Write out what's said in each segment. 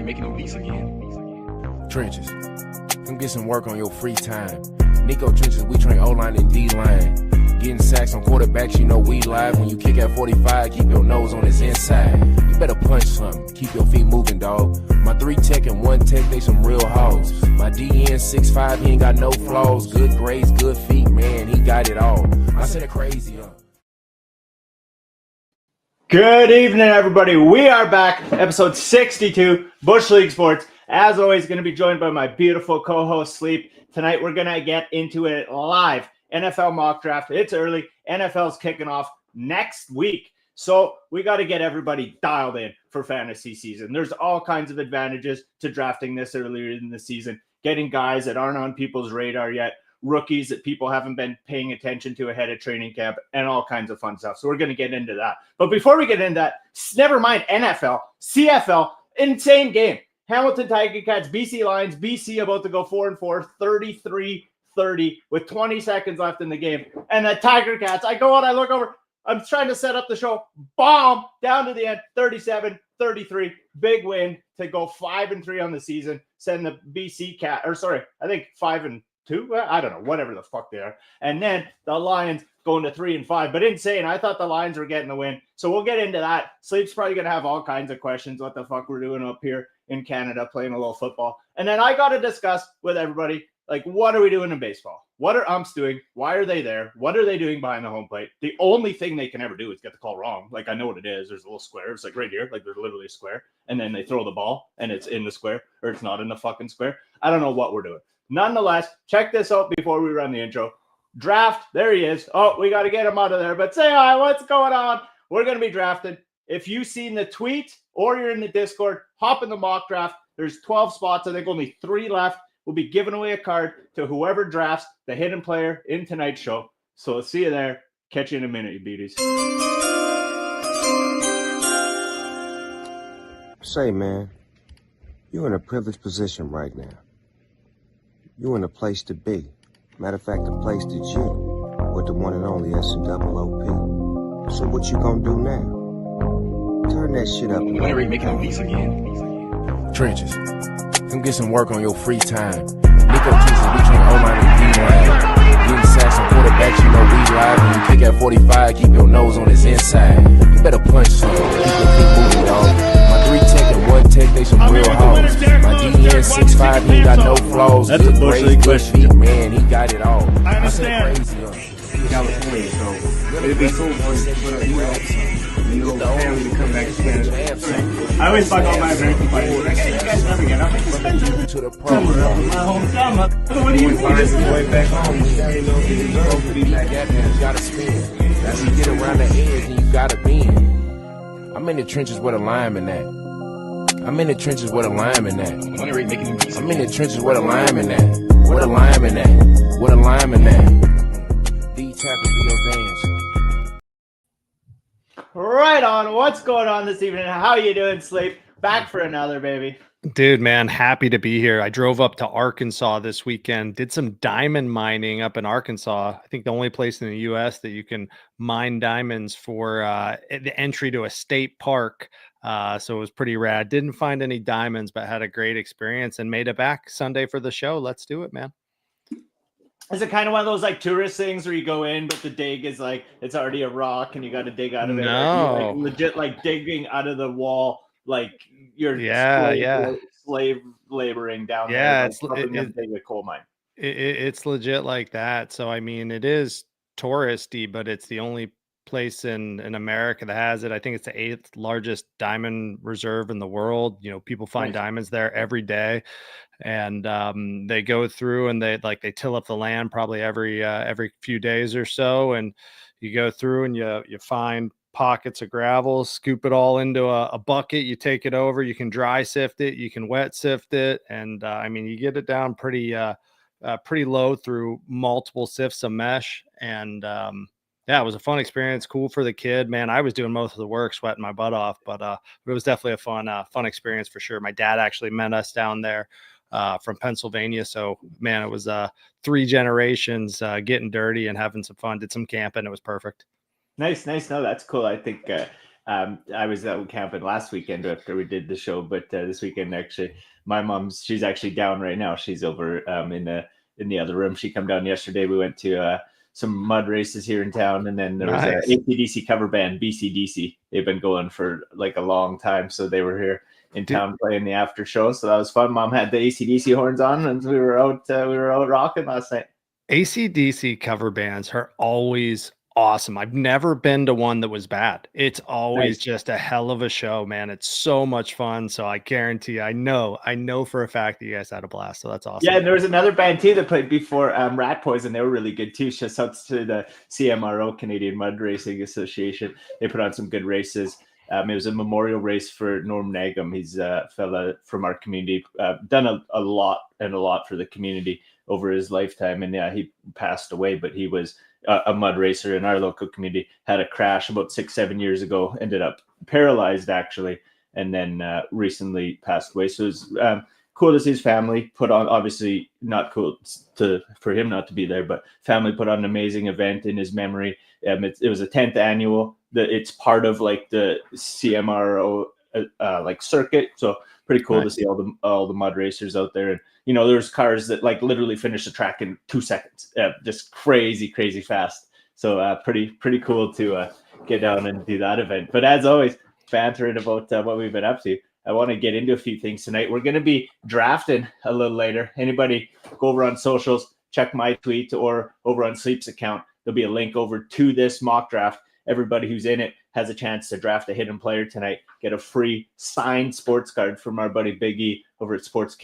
you making them beats again? Trenches. Come get some work on your free time. Nico Trenches, we train O-line and D-line. Getting sacks on quarterbacks, you know we live. When you kick at 45, keep your nose on his inside. You better punch something, keep your feet moving, dog. My 3 tech and 1 tech, they some real hoes. My DN 6'5", he ain't got no flaws. Good grades, good feet, man, he got it all. I said it crazy, huh? Good evening, everybody. We are back, episode 62, Bush League Sports. As always, going to be joined by my beautiful co-host, Sleep. Tonight, we're going to get into it live. NFL mock draft. It's early. NFL's kicking off next week. So we got to get everybody dialed in for fantasy season. There's all kinds of advantages to drafting this earlier in the season, getting guys that aren't on people's radar yet, rookies that people haven't been paying attention to ahead of training camp, and all kinds of fun stuff. So we're going to get into that. But before we get into that, never mind NFL, CFL, insane game. Hamilton Tiger Cats, BC Lions, BC about to go 4-4, 33-30 with 20 seconds left in the game. And the Tiger Cats, I go out, I look over, I'm trying to set up the show, bomb, down to the end, 37-33, big win to go 5-3 on the season, send the BC Cat, I think 5-2, I don't know, whatever the fuck they are. And then the Lions going to 3-5, but insane. I thought the Lions were getting the win. So we'll get into that. Sleep's probably going to have all kinds of questions, what the fuck we're doing up here in Canada, playing a little football. And then I got to discuss with everybody, like, what are we doing in baseball? What are umps doing? Why are they there? What are they doing behind the home plate? The only thing they can ever do is get the call wrong. Like, I know what it is. There's a little square. It's like right here. Like, there's literally a square. And then they throw the ball, and it's in the square, or it's not in the fucking square. I don't know what we're doing. Nonetheless, check this out before we run the intro. Draft. There he is. Oh, we got to get him out of there. But say hi. What's going on? We're going to be drafted. If you've seen the tweet or you're in the Discord, hop in the mock draft. There's 12 spots. I think only 3 left. We'll be giving away a card to whoever drafts the hidden player in tonight's show. So we'll see you there. Catch you in a minute, you beauties. Say, man, you're in a privileged position right now. You're in a place to be. Matter of fact, the place that you, with the one and only ep62. So what you gonna do now? Turn that shit up. When are you making them beats again? Trenches. Come get some work on your free time. Nico Trenches, we train O-line and D-line. Getting sacks on quarterbacks, you know we live. When you kick at 45, keep your nose on his inside. You better punch something, keep your feet moving, dog. My 3 tech and 1 tech, they some real hoes. My DN 6'5", he ain't got no flaws. That's a Bush League question. Feet, man, he got it all. I understand. Crazy, California, so it'd be cool for the family to come back to Canada. I always fuck all my American buddies. Like, hey, you guys never get up. to the pro. My hometown. What do you think? This is way back home. You gotta spin. That's when you get around the edge and you gotta bend. I'm in the trenches where the lineman at. I'm in the trenches where the lineman at. When are you making them beats I'm in the trenches where the lineman at. Where the lineman at. Where the lineman at. D tackle be your dance. Right on. What's going on this evening? How you doing, Sleep? Back for another, baby. Dude, man, happy to be here. I drove up to Arkansas this weekend, did some diamond mining up in Arkansas. I think the only place in the U.S. that you can mine diamonds for the entry to a state park. So it was pretty rad. Didn't find any diamonds, but had a great experience and made it back Sunday for the show. Let's do it, man. Is it kind of one of those like tourist things where you go in, but the dig is like it's already a rock and you got to dig out of it? No. Or you, like, legit like digging out of the wall, like you're slave laboring down there. Yeah, like, a coal mine. It's legit like that. So I mean, it is touristy, but it's the only place in America that has it. I think it's the 8th largest diamond reserve in the world. You know, people find diamonds there every day, and they go through and they till up the land probably every few days or so, and you go through and you find pockets of gravel, scoop it all into a bucket, you take it over, you can dry sift it, you can wet sift it, and I mean, you get it down pretty low through multiple sifts of mesh, and yeah, it was a fun experience. Cool for the kid, man. I was doing most of the work, sweating my butt off, but it was definitely a fun experience for sure. My dad actually met us down there from Pennsylvania, so man, it was 3 generations getting dirty and having some fun. Did some camping. It was perfect. Nice. No, that's cool. I think I was out camping last weekend after we did the show, but this weekend actually, my mom's she's actually down right now. She's over in the other room. She come down yesterday. We went to some mud races here in town, and then there was Nice. a ACDC cover band, BCDC. They've been going for like a long time, so they were here in town playing the after show. So that was fun. Mom had the ACDC horns on, and we were out rocking last night. AC/DC cover bands are always awesome. I've never been to one that was bad. It's always Nice. just a hell of a show, man. It's so much fun. So I guarantee, I know for a fact that you guys had a blast. So that's awesome. Yeah, and there was another band too that played before Rat Poison. They were really good too. Just out to the CMRO, Canadian Mud Racing Association. They put on some good races. It was a memorial race for Norm Nagum. He's a fella from our community, done a lot for the community over his lifetime. And yeah, he passed away, but he was a mud racer in our local community. Had a crash about 6-7 years ago, ended up paralyzed actually, and then recently passed away. So it was cool to see his family put on, obviously not cool for him not to be there, but family put on an amazing event in his memory. It was a 10th annual. It's part of like the CMRO like circuit. So pretty cool to see all the mud racers out there. And you know, there's cars that like literally finish the track in 2 seconds, just crazy fast. So pretty cool to get down and do that event. But as always, bantering about what we've been up to. I want to get into a few things tonight. We're going to be drafting a little later. Anybody go over on socials, check my tweet or over on Sleep's account. There'll be a link over to this mock draft. Everybody who's in it has a chance to draft a hidden player tonight. Get a free signed sports card from our buddy Big E over at Sports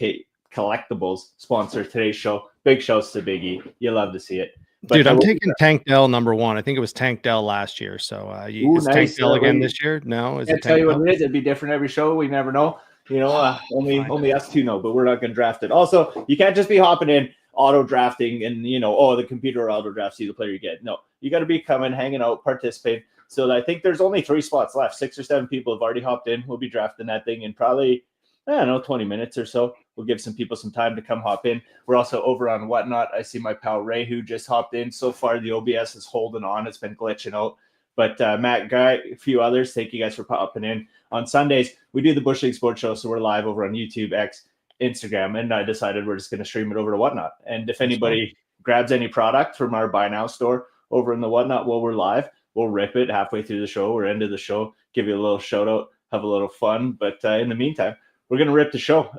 Collectibles, sponsor today's show. Big shouts to Big E. You'll love to see it. But dude, I'm taking Tank Dell #1. I think it was Tank Dell last year. So is nice. Tank Dell again this year? No, is I it? tell you Tank what it is. It'd be different every show. We never know. You know, only us two know, but we're not going to draft it. Also, you can't just be hopping in auto drafting and you know, the computer auto drafts you the player you get. No, you got to be coming, hanging out, participating. So I think there's only 3 spots left. 6 or 7 people have already hopped in. We'll be drafting that thing in probably, I don't know, 20 minutes or so. We'll give some people some time to come hop in. We're also over on Whatnot. I see my pal Ray who just hopped in. So far, the OBS is holding on. It's been glitching out. But Matt, Guy, a few others, thank you guys for popping in. On Sundays, we do the Bush League Sports Show, so we're live over on YouTube, X, Instagram, and I decided we're just going to stream it over to Whatnot. And if anybody grabs any product from our Buy Now store over in the Whatnot while we're live, we'll rip it halfway through the show or end of the show, give you a little shout out, have a little fun. But in the meantime, we're going to rip the show.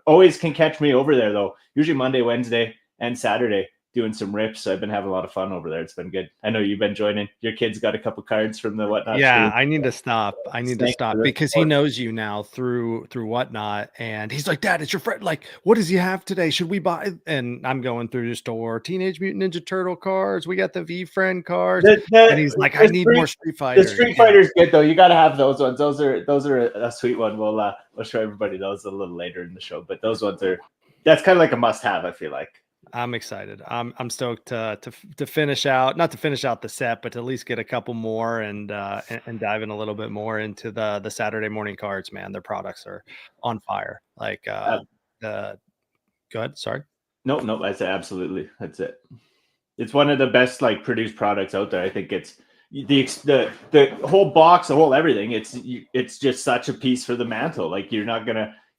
Always can catch me over there, though, usually Monday, Wednesday, and Saturday, doing some rips. I've been having a lot of fun over there. It's been good. I know you've been joining. Your kid's got a couple cards from the Whatnot. Yeah, stream. I need to stop. Because he knows you now through Whatnot, and he's like, Dad, it's your friend. Like, what does he have today? Should we buy? And I'm going through the store, Teenage Mutant Ninja Turtle cards. We got the V Friend cards, and he's like, I need more Street Fighter. The Street Fighter's good though. You got to have those ones. Those are a sweet one. We'll show everybody those a little later in the show. But those ones that's kind of like a must-have. I feel like. I'm excited. I'm stoked to finish out, not to finish out the set, but to at least get a couple more and dive in a little bit more into the Saturday morning cards. Man, their products are on fire. Like go ahead. Sorry. No, I say absolutely. That's it. It's one of the best like produced products out there. I think it's the whole box, the whole everything. It's just such a piece for the mantle. Like you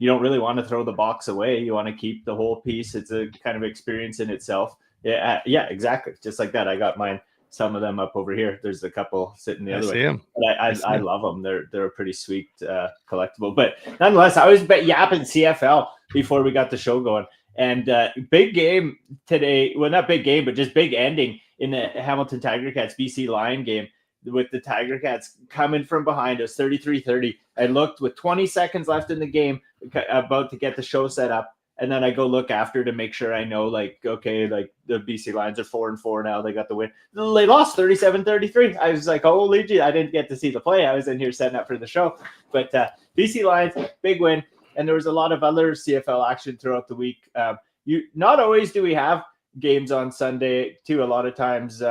don't really want to throw the box away. You want to keep the whole piece. It's a kind of experience in itself. Yeah, exactly. Just like that. I got mine. Some of them up over here. There's a couple sitting the other way. But I love them. They're a pretty sweet collectible. But nonetheless, I was yapping CFL before we got the show going. And big game today. Well, not big game, but just big ending in the Hamilton Tiger Cats BC Lion game, with the Tiger Cats coming from behind us, 33-30. I looked with 20 seconds left in the game, about to get the show set up. And then I go look after to make sure I know, like, okay, like the BC Lions are 4-4 now. They got the win. They lost 37-33. I was like, holy gee, I didn't get to see the play. I was in here setting up for the show. But BC Lions, big win. And there was a lot of other CFL action throughout the week. Not always do we have games on Sunday, too. A lot of times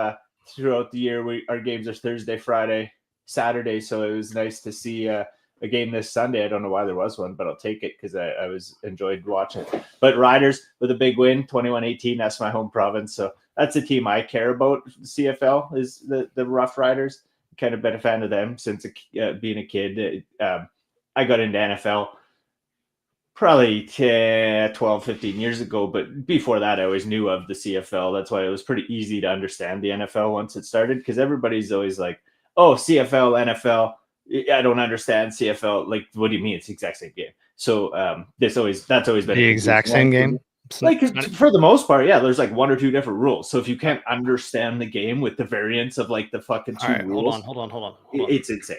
throughout the year, our games are Thursday, Friday, Saturday. So it was nice to see a game this Sunday. I don't know why there was one, but I'll take it because I enjoyed watching it. But Riders with a big win, 21-18. That's my home province. So that's the team I care about. CFL is the Rough Riders. kind of been a fan of them since being a kid. I got into NFL probably 12, 15 years ago, but before that, I always knew of the CFL. That's why it was pretty easy to understand the NFL once it started, because everybody's always like, oh, CFL, NFL. I don't understand CFL. Like, what do you mean? It's the exact same game. So that's always been The exact same game. Like, for the most part, yeah, there's like one or two different rules. So if you can't understand the game with the variance of like the fucking two rules, hold on. It's insane.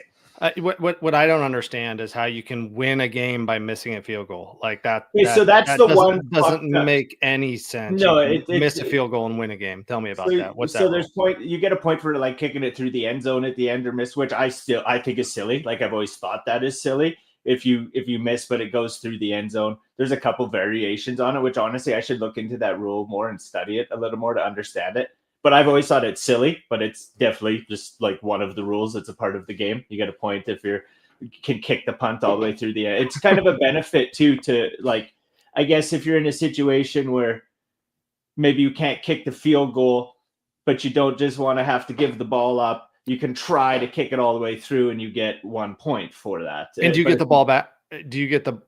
What I don't understand is how you can win a game by missing a field goal like that. So that's the one doesn't make any sense. No, you miss a field goal and win a game. Tell me about that. What's that? So there's point. You get a point for like kicking it through the end zone at the end or miss, which I think is silly. Like, I've always thought that is silly. If you miss, but it goes through the end zone, there's a couple variations on it, which honestly I should look into that rule more and study it a little more to understand it. But I've always thought it's silly, but it's definitely just like one of the rules. It's a part of the game. You get a point if you can kick the punt all the way through the end. It's kind of a benefit too, to like, I guess if you're in a situation where maybe you can't kick the field goal, but you don't just want to have to give the ball up, you can try to kick it all the way through and you get 1 point for that. And do you get the ball back? Do you get the...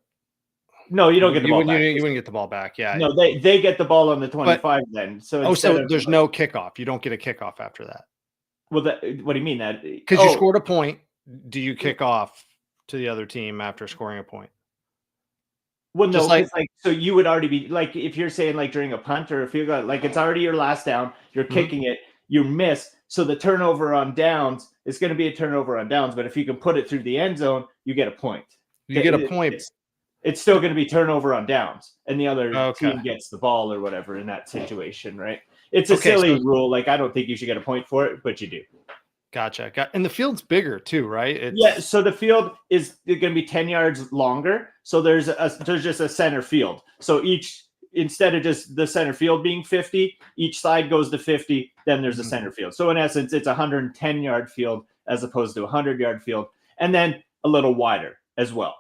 No, you don't get the ball back. You wouldn't get the ball back. Yeah. No, they get the ball on the 25 then. So there's no kickoff. You don't get a kickoff after that. Well, what do you mean that? Because you scored a point. Do you kick off to the other team after scoring a point? Well, no, like so you would already be like, if you're saying like during a punt or a field goal, like it's already your last down, you're kicking it, you miss. So the turnover on downs is going to be a turnover on downs. But if you can put it through the end zone, you get a point. You get a point. It's still going to be turnover on downs, and the other team gets the ball or whatever in that situation, right? It's a silly rule. Like, I don't think you should get a point for it, but you do. Gotcha. And the field's bigger too, right? Yeah. So the field is going to be 10 yards longer. So there's just a center field. So instead of just the center field being 50, each side goes to 50. Then there's a center field. So in essence, it's a 110-yard field as opposed to a 100-yard field, and then a little wider as well.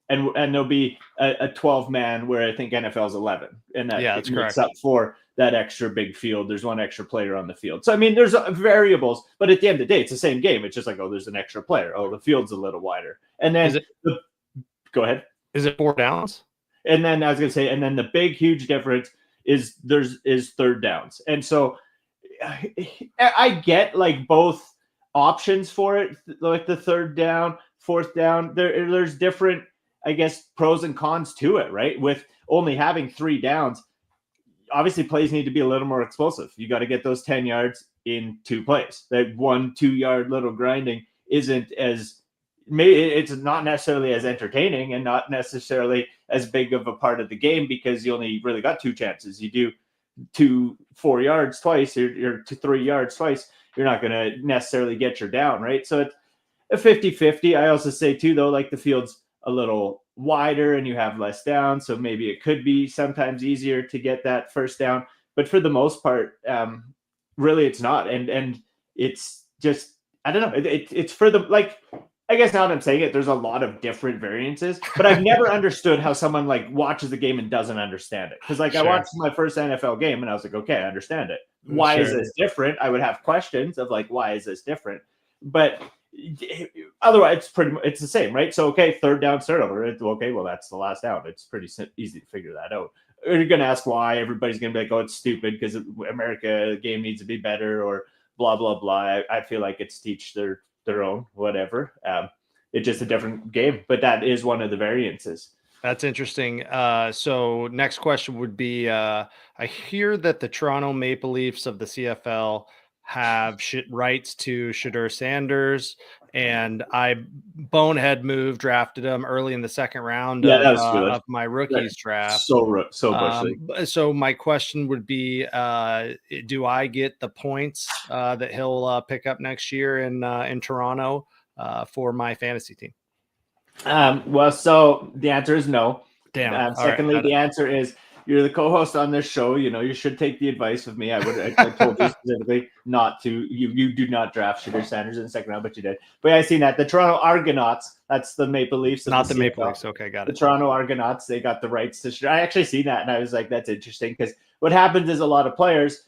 And there'll be a 12-man where I think NFL is 11, and that that's makes correct. up for that extra big field. There's one extra player on the field. So I mean, there's variables, but at the end of the day, it's the same game. It's just like, oh, there's an extra player. Oh, the field's a little wider. And then go ahead. Is it 4 downs? And then I was gonna say, and then the big huge difference is third downs. And so I get like both options for it, like the third down, fourth down. There's different, I guess, pros and cons to it, right? With only having 3 downs, obviously plays need to be a little more explosive. You got to get those 10 yards in 2 plays. That 1-2 yard little grinding isn't it's not necessarily as entertaining and not necessarily as big of a part of the game, because you only really got 2 chances. You do 2-4 yards twice, or 3 yards twice, you're not going to necessarily get your down, right? So it's a 50-50. I also say too, though, like the field's a little wider and you have less down, so maybe it could be sometimes easier to get that first down, but for the most part, really it's not. And it's just, I don't know, it's for the, like, I guess now that I'm saying it, there's a lot of different variances, but I've never understood how someone like watches the game and doesn't understand it. Because like I watched my first NFL game and I was like, okay, I understand it. Why is this different? I would have questions of like, why is this different? But otherwise, it's the same, right? So okay, third down, turnover. Okay, well that's the last down. It's pretty easy to figure that out. Or you're gonna ask why. Everybody's gonna be like, oh, it's stupid because America game needs to be better, or blah blah blah. I feel like it's teach their own whatever. It's just a different game, but that is one of the variances. That's interesting. So next question would be, I hear that the Toronto Maple Leafs of the CFL have rights to Shedeur Sanders, and I bonehead move drafted him early in the second round of my rookies draft. So Bush League. So my question would be, do I get the points that he'll pick up next year in Toronto for my fantasy team? Well, so the answer is no. Damn. Secondly, the answer is, you're the co-host on this show. You know, you should take the advice of me. I told you specifically not to. You do not draft Shedeur Sanders in the second round, but you did. But I seen that the Toronto Argonauts. That's the Maple Leafs. Not the Maple Leafs. Okay, got it. The Toronto Argonauts. They got the rights to Shedeur. I actually seen that, and I was like, that's interesting, because what happens is a lot of players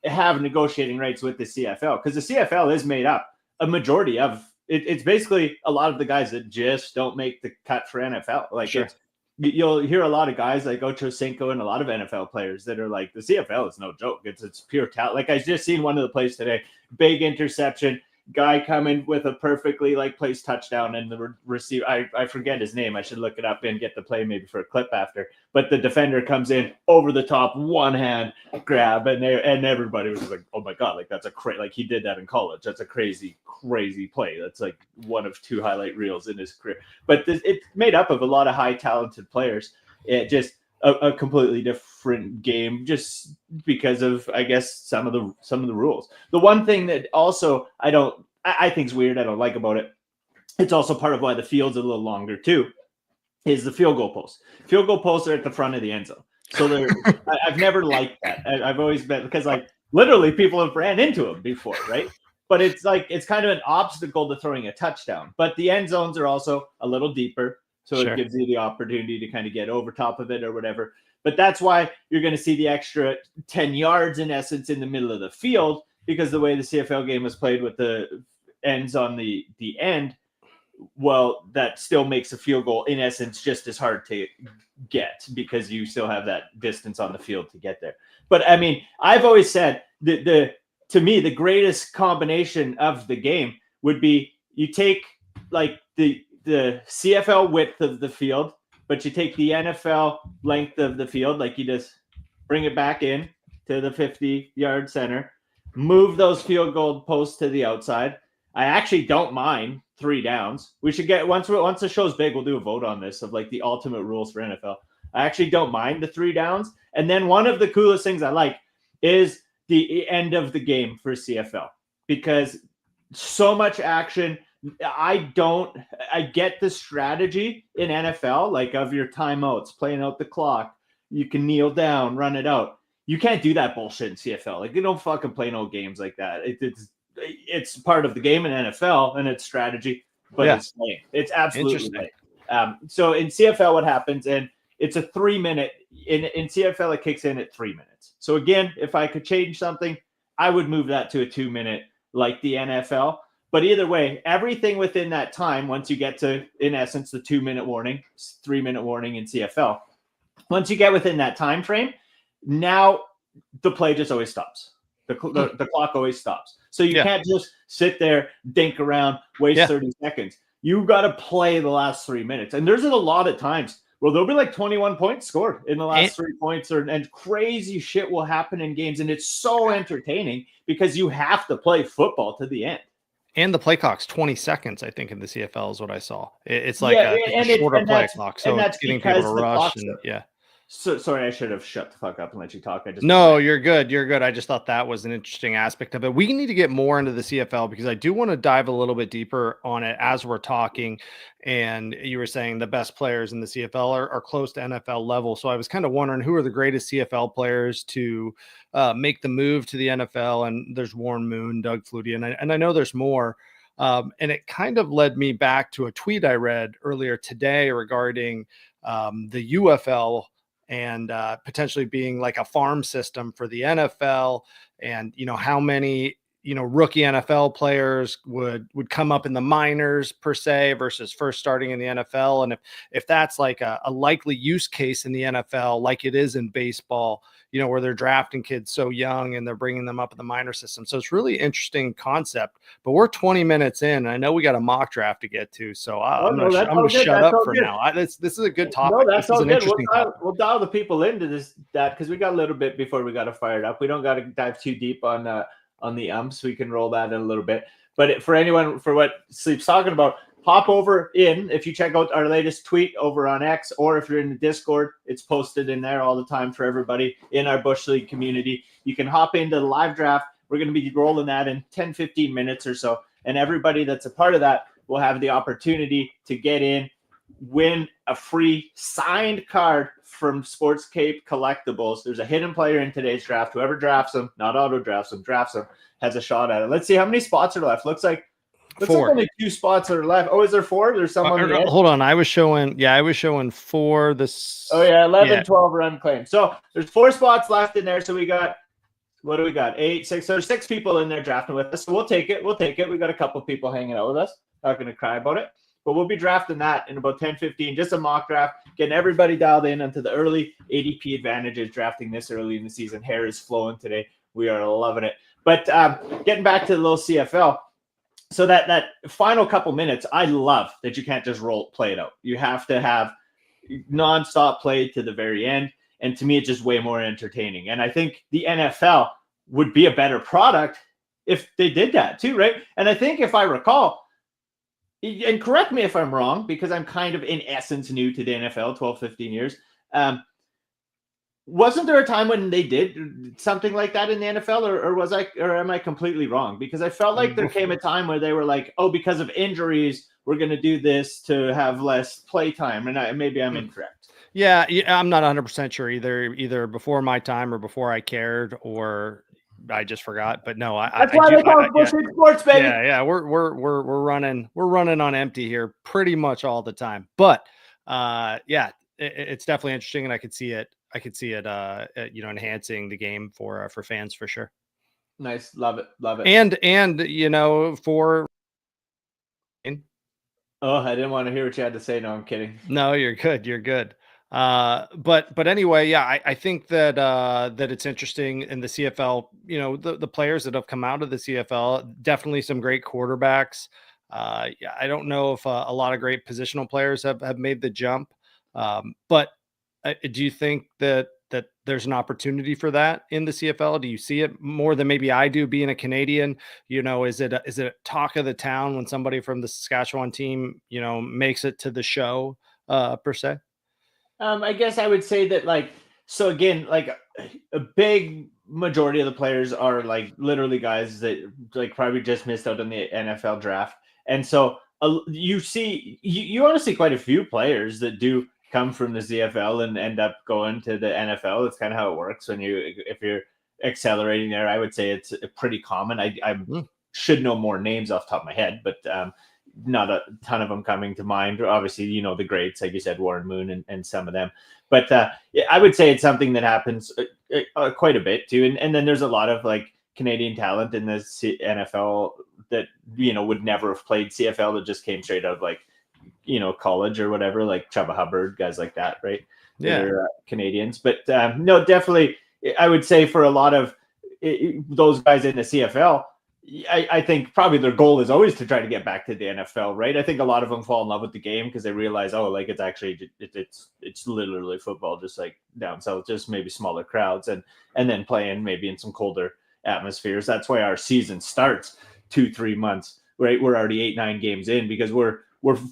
have negotiating rights with the CFL, because the CFL is made up a majority of it. It's basically a lot of the guys that just don't make the cut for NFL. Like Sure. you'll hear a lot of guys like Ocho Cinco and a lot of NFL players that are like, the CFL is no joke. It's pure talent. Like I just seen one of the plays today, big interception, guy coming with a perfectly like placed touchdown, and the receiver, I forget his name. I should look it up and get the play maybe for a clip after. But the defender comes in over the top, one hand grab, and everybody was like, "Oh my god!" Like that's like he did that in college. That's a crazy play. That's like one of 2 highlight reels in his career. But it's made up of a lot of high talented players. It just a completely different game, just because of, I guess, some of the rules. The one thing that also I think is weird, I don't like about it, it's also part of why the field's a little longer too, is the field goal posts. Field goal posts are at the front of the end zone. So I've never liked that. I've always been, because like literally people have ran into them before, right? But it's like, it's kind of an obstacle to throwing a touchdown. But the end zones are also a little deeper. So Sure. It gives you the opportunity to kind of get over top of it or whatever. But that's why you're going to see the extra 10 yards in essence in the middle of the field, because the way the CFL game was played with the ends on the end, well, that still makes a field goal in essence just as hard to get, because you still have that distance on the field to get there. But I mean, I've always said that to me, the greatest combination of the game would be you take like the CFL width of the field, but you take the NFL length of the field, like you just bring it back in to the 50-yard center, move those field goal posts to the outside. I actually don't mind 3 downs. We should get, once the show's big, we'll do a vote on this of like the ultimate rules for NFL. I actually don't mind the 3 downs. And then one of the coolest things I like is the end of the game for CFL, because so much action. I get the strategy in NFL, like of your timeouts, playing out the clock. You can kneel down, run it out. You can't do that bullshit in CFL. Like, they don't fucking play no games like that. It's part of the game in NFL and it's strategy, but it's lame. It's absolutely lame. So in CFL, what happens, and it's a 3-minute, in CFL, it kicks in at 3 minutes. So again, if I could change something, I would move that to a 2-minute like the NFL. But either way, everything within that time, once you get to, in essence, the 2-minute warning, 3-minute warning in CFL, once you get within that time frame, now the play just always stops. The clock always stops. So you can't just sit there, dink around, waste 30 seconds. You got to play the last 3 minutes. And there's a lot of times where there'll be like 21 points scored in the last 3 points, and crazy shit will happen in games. And it's so entertaining because you have to play football to the end. And the play clock's 20 seconds, I think, in the CFL is what I saw. It's like a shorter play clock. So it's getting people to rush. So sorry, I should have shut the fuck up and let you talk. You're good. You're good. I just thought that was an interesting aspect of it. We need to get more into the CFL because I do want to dive a little bit deeper on it as we're talking. And you were saying the best players in the CFL are close to NFL level. So I was kind of wondering, who are the greatest CFL players to make the move to the NFL? And there's Warren Moon, Doug Flutie, and I know there's more. And it kind of led me back to a tweet I read earlier today regarding the UFL and potentially being like a farm system for the NFL, and how many rookie NFL players would come up in the minors per se versus first starting in the NFL, and if that's like a likely use case in the NFL, like it is in baseball, where they're drafting kids so young and they're bringing them up in the minor system. So it's really interesting concept, but we're 20 minutes in. And I know we got a mock draft to get to, so I'm going to shut up for now. This is a good topic. No, that's this is all an good. interesting topic. We'll dial the people into that because we got a little bit before we got to fire it up. We don't got to dive too deep on the umps. We can roll that in a little bit. But for anyone, for what Sleep's talking about, hop over in. If you check out our latest tweet over on X, or if you're in the Discord, it's posted in there all the time for everybody in our Bush League community. You can hop into the live draft. We're going to be rolling that in 10, 15 minutes or so. And everybody that's a part of that will have the opportunity to get in, win a free signed card from Sportscape Collectibles. There's a hidden player in today's draft. Whoever drafts them, not auto drafts them, has a shot at it. Let's see how many spots are left. Looks like 4. Only 2 spots are left. Oh, is there 4? There's some on the edge. Hold on. I was showing 4. This. Oh yeah, 11, 12 are unclaimed. So there's 4 spots left in there. So we got What do we got? 8, 6. There's 6 people in there drafting with us. So we'll take it. We got a couple people hanging out with us. Not going to cry about it. But we'll be drafting that in about 10, 15, just a mock draft, getting everybody dialed in onto the early ADP advantages, drafting this early in the season. Hair is flowing today. We are loving it. But getting back to the little CFL, so that final couple minutes, I love that you can't just play it out. You have to have nonstop play to the very end. And to me, it's just way more entertaining. And I think the NFL would be a better product if they did that too, right? And I think if I recall, and correct me if I'm wrong, because I'm kind of in essence new to the NFL, 12, 15 years. Wasn't there a time when they did something like that in the NFL, or am I completely wrong? Because I felt like there came a time where they were like, oh, because of injuries, we're going to do this to have less play time. And maybe I'm incorrect. Yeah, I'm not 100% sure either before my time or before I cared or I just forgot. But no, that's why they call it Bush League Sports, baby. Yeah, we're running on empty here pretty much all the time. But it's definitely interesting, and I could see it. Enhancing the game for fans for sure. Nice, love it. And for. Oh, I didn't want to hear what you had to say. No, I'm kidding. No, you're good. But anyway, yeah, I think that it's interesting in the CFL, the players that have come out of the CFL, definitely some great quarterbacks. I don't know if a lot of great positional players have made the jump. But do you think that there's an opportunity for that in the CFL? Do you see it more than maybe I do being a Canadian? Is it a talk of the town when somebody from the Saskatchewan team, makes it to the show per se? I guess I would say that a big majority of the players are like literally guys that like probably just missed out on the NFL draft. And so you honestly see quite a few players that do come from the CFL and end up going to the NFL. It's kind of how it works if you're accelerating there. I would say it's pretty common. I should know more names off the top of my head, but not a ton of them coming to mind. Obviously, the greats, like you said, Warren Moon and some of them. But I would say it's something that happens quite a bit too. And then there's a lot of like Canadian talent in the NFL that, would never have played CFL, that just came straight out of like, college or whatever, like Chubba Hubbard, guys like that, right? Yeah. They're Canadians. But no, definitely, I would say for a lot of those guys in the CFL, I think probably their goal is always to try to get back to the NFL, right? I think a lot of them fall in love with the game because they realize, it's actually it's literally football, just like down south, just maybe smaller crowds and then playing maybe in some colder atmospheres. That's why our season starts 2-3 months, right? We're already 8-9 games in because we're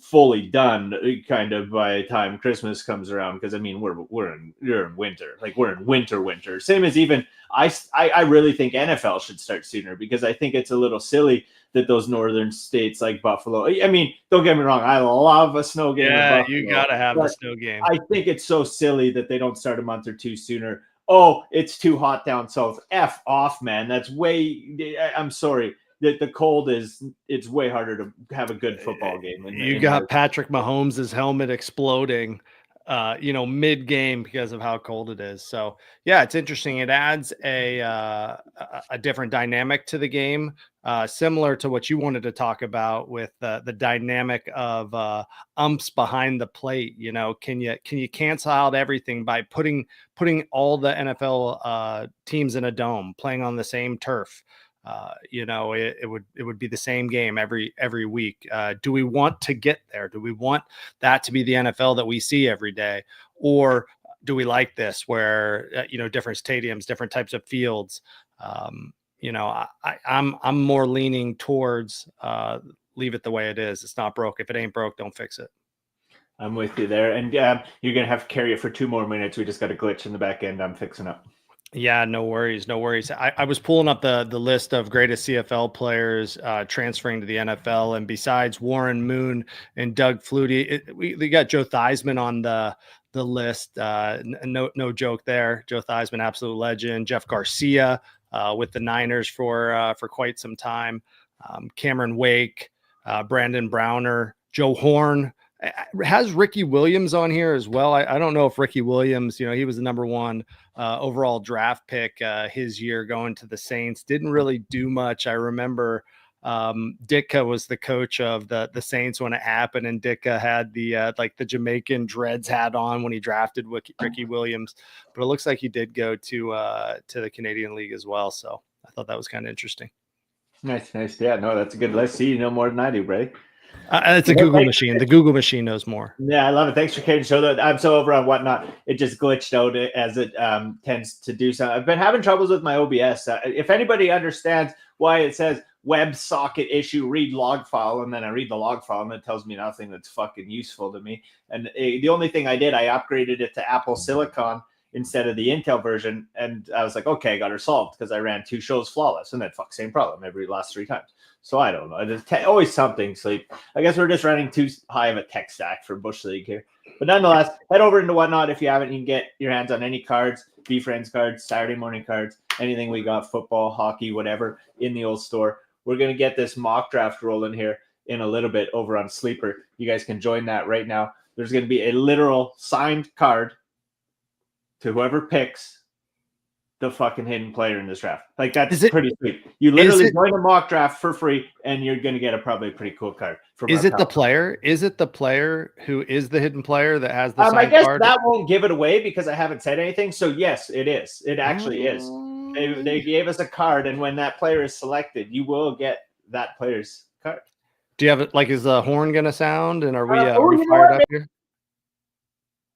fully done kind of by the time Christmas comes around. Because I mean, you're in winter, like we're in winter. Same as even I really think NFL should start sooner, because I think it's a little silly that those northern states like Buffalo. I mean, don't get me wrong, I love a snow game. Yeah, you gotta have a snow game. I think it's so silly that they don't start a month or two sooner. Oh, it's too hot down south. F off, man. That's way. I'm sorry. The cold it's way harder to have a good football game. You got Patrick Mahomes' helmet exploding, mid game because of how cold it is. So yeah, it's interesting. It adds a different dynamic to the game, similar to what you wanted to talk about with the dynamic of umps behind the plate. Can you cancel out everything by putting all the NFL teams in a dome, playing on the same turf? It would be the same game every week. Do we want to get there? Do we want that to be the NFL that we see every day? Or do we like this where, different stadiums, different types of fields? I'm more leaning towards leave it the way it is. It's not broke. If it ain't broke, don't fix it. I'm with you there. And you're going to have to carry it for 2 more minutes. We just got a glitch in the back end. I'm fixing up. Yeah, no worries. I was pulling up the list of greatest CFL players transferring to the NFL, and besides Warren Moon and Doug Flutie, we got Joe Theismann on the list. No joke there. Joe Theismann, absolute legend. Jeff Garcia with the Niners for quite some time. Cameron Wake, Brandon Browner, Joe Horn Has Ricky Williams on here as well. I don't know if Ricky Williams, he was the number 1 overall draft pick his year going to the Saints. Didn't really do much. I remember Ditka was the coach of the Saints when it happened, and Ditka had the like the Jamaican dreads hat on when he drafted Ricky Williams. But it looks like he did go to the Canadian League as well. So I thought that was kind of interesting. Nice. Yeah, no, that's a good. Let's see, you know more than I do, Brady. It's a Google machine. The Google machine knows more. Yeah, I love it. Thanks for Kate. Show that I'm so over on Whatnot. It just glitched out as it tends to do. So I've been having troubles with my OBS. If anybody understands why it says WebSocket issue, read log file, and then I read the log file and it tells me nothing that's fucking useful to me. And the only thing I did, I upgraded it to Apple Silicon instead of the Intel version. And I was like, okay, I got her solved because I ran 2 shows flawless. And then same problem every last 3 times. So I don't know. There's always something, Sleep. I guess we're just running too high of a tech stack for Bush League here. But nonetheless, head over into Whatnot if you haven't. You can get your hands on any cards, Be Friends cards, Saturday morning cards, anything we got, football, hockey, whatever, in the old store. We're going to get this mock draft rolling here in a little bit over on Sleeper. You guys can join that right now. There's going to be a literal signed card to whoever picks the fucking hidden player in this draft. Like, that's pretty sweet. You literally join a mock draft for free, and you're going to get probably a pretty cool card. Is it the player? Is it the player who is the hidden player that has the signed I guess card? that won't give it away because I haven't said anything. So yes, it is. It actually is. They gave us a card, and when that player is selected, you will get that player's card. Do you have it? Like, is the horn going to sound? And are we fired up here?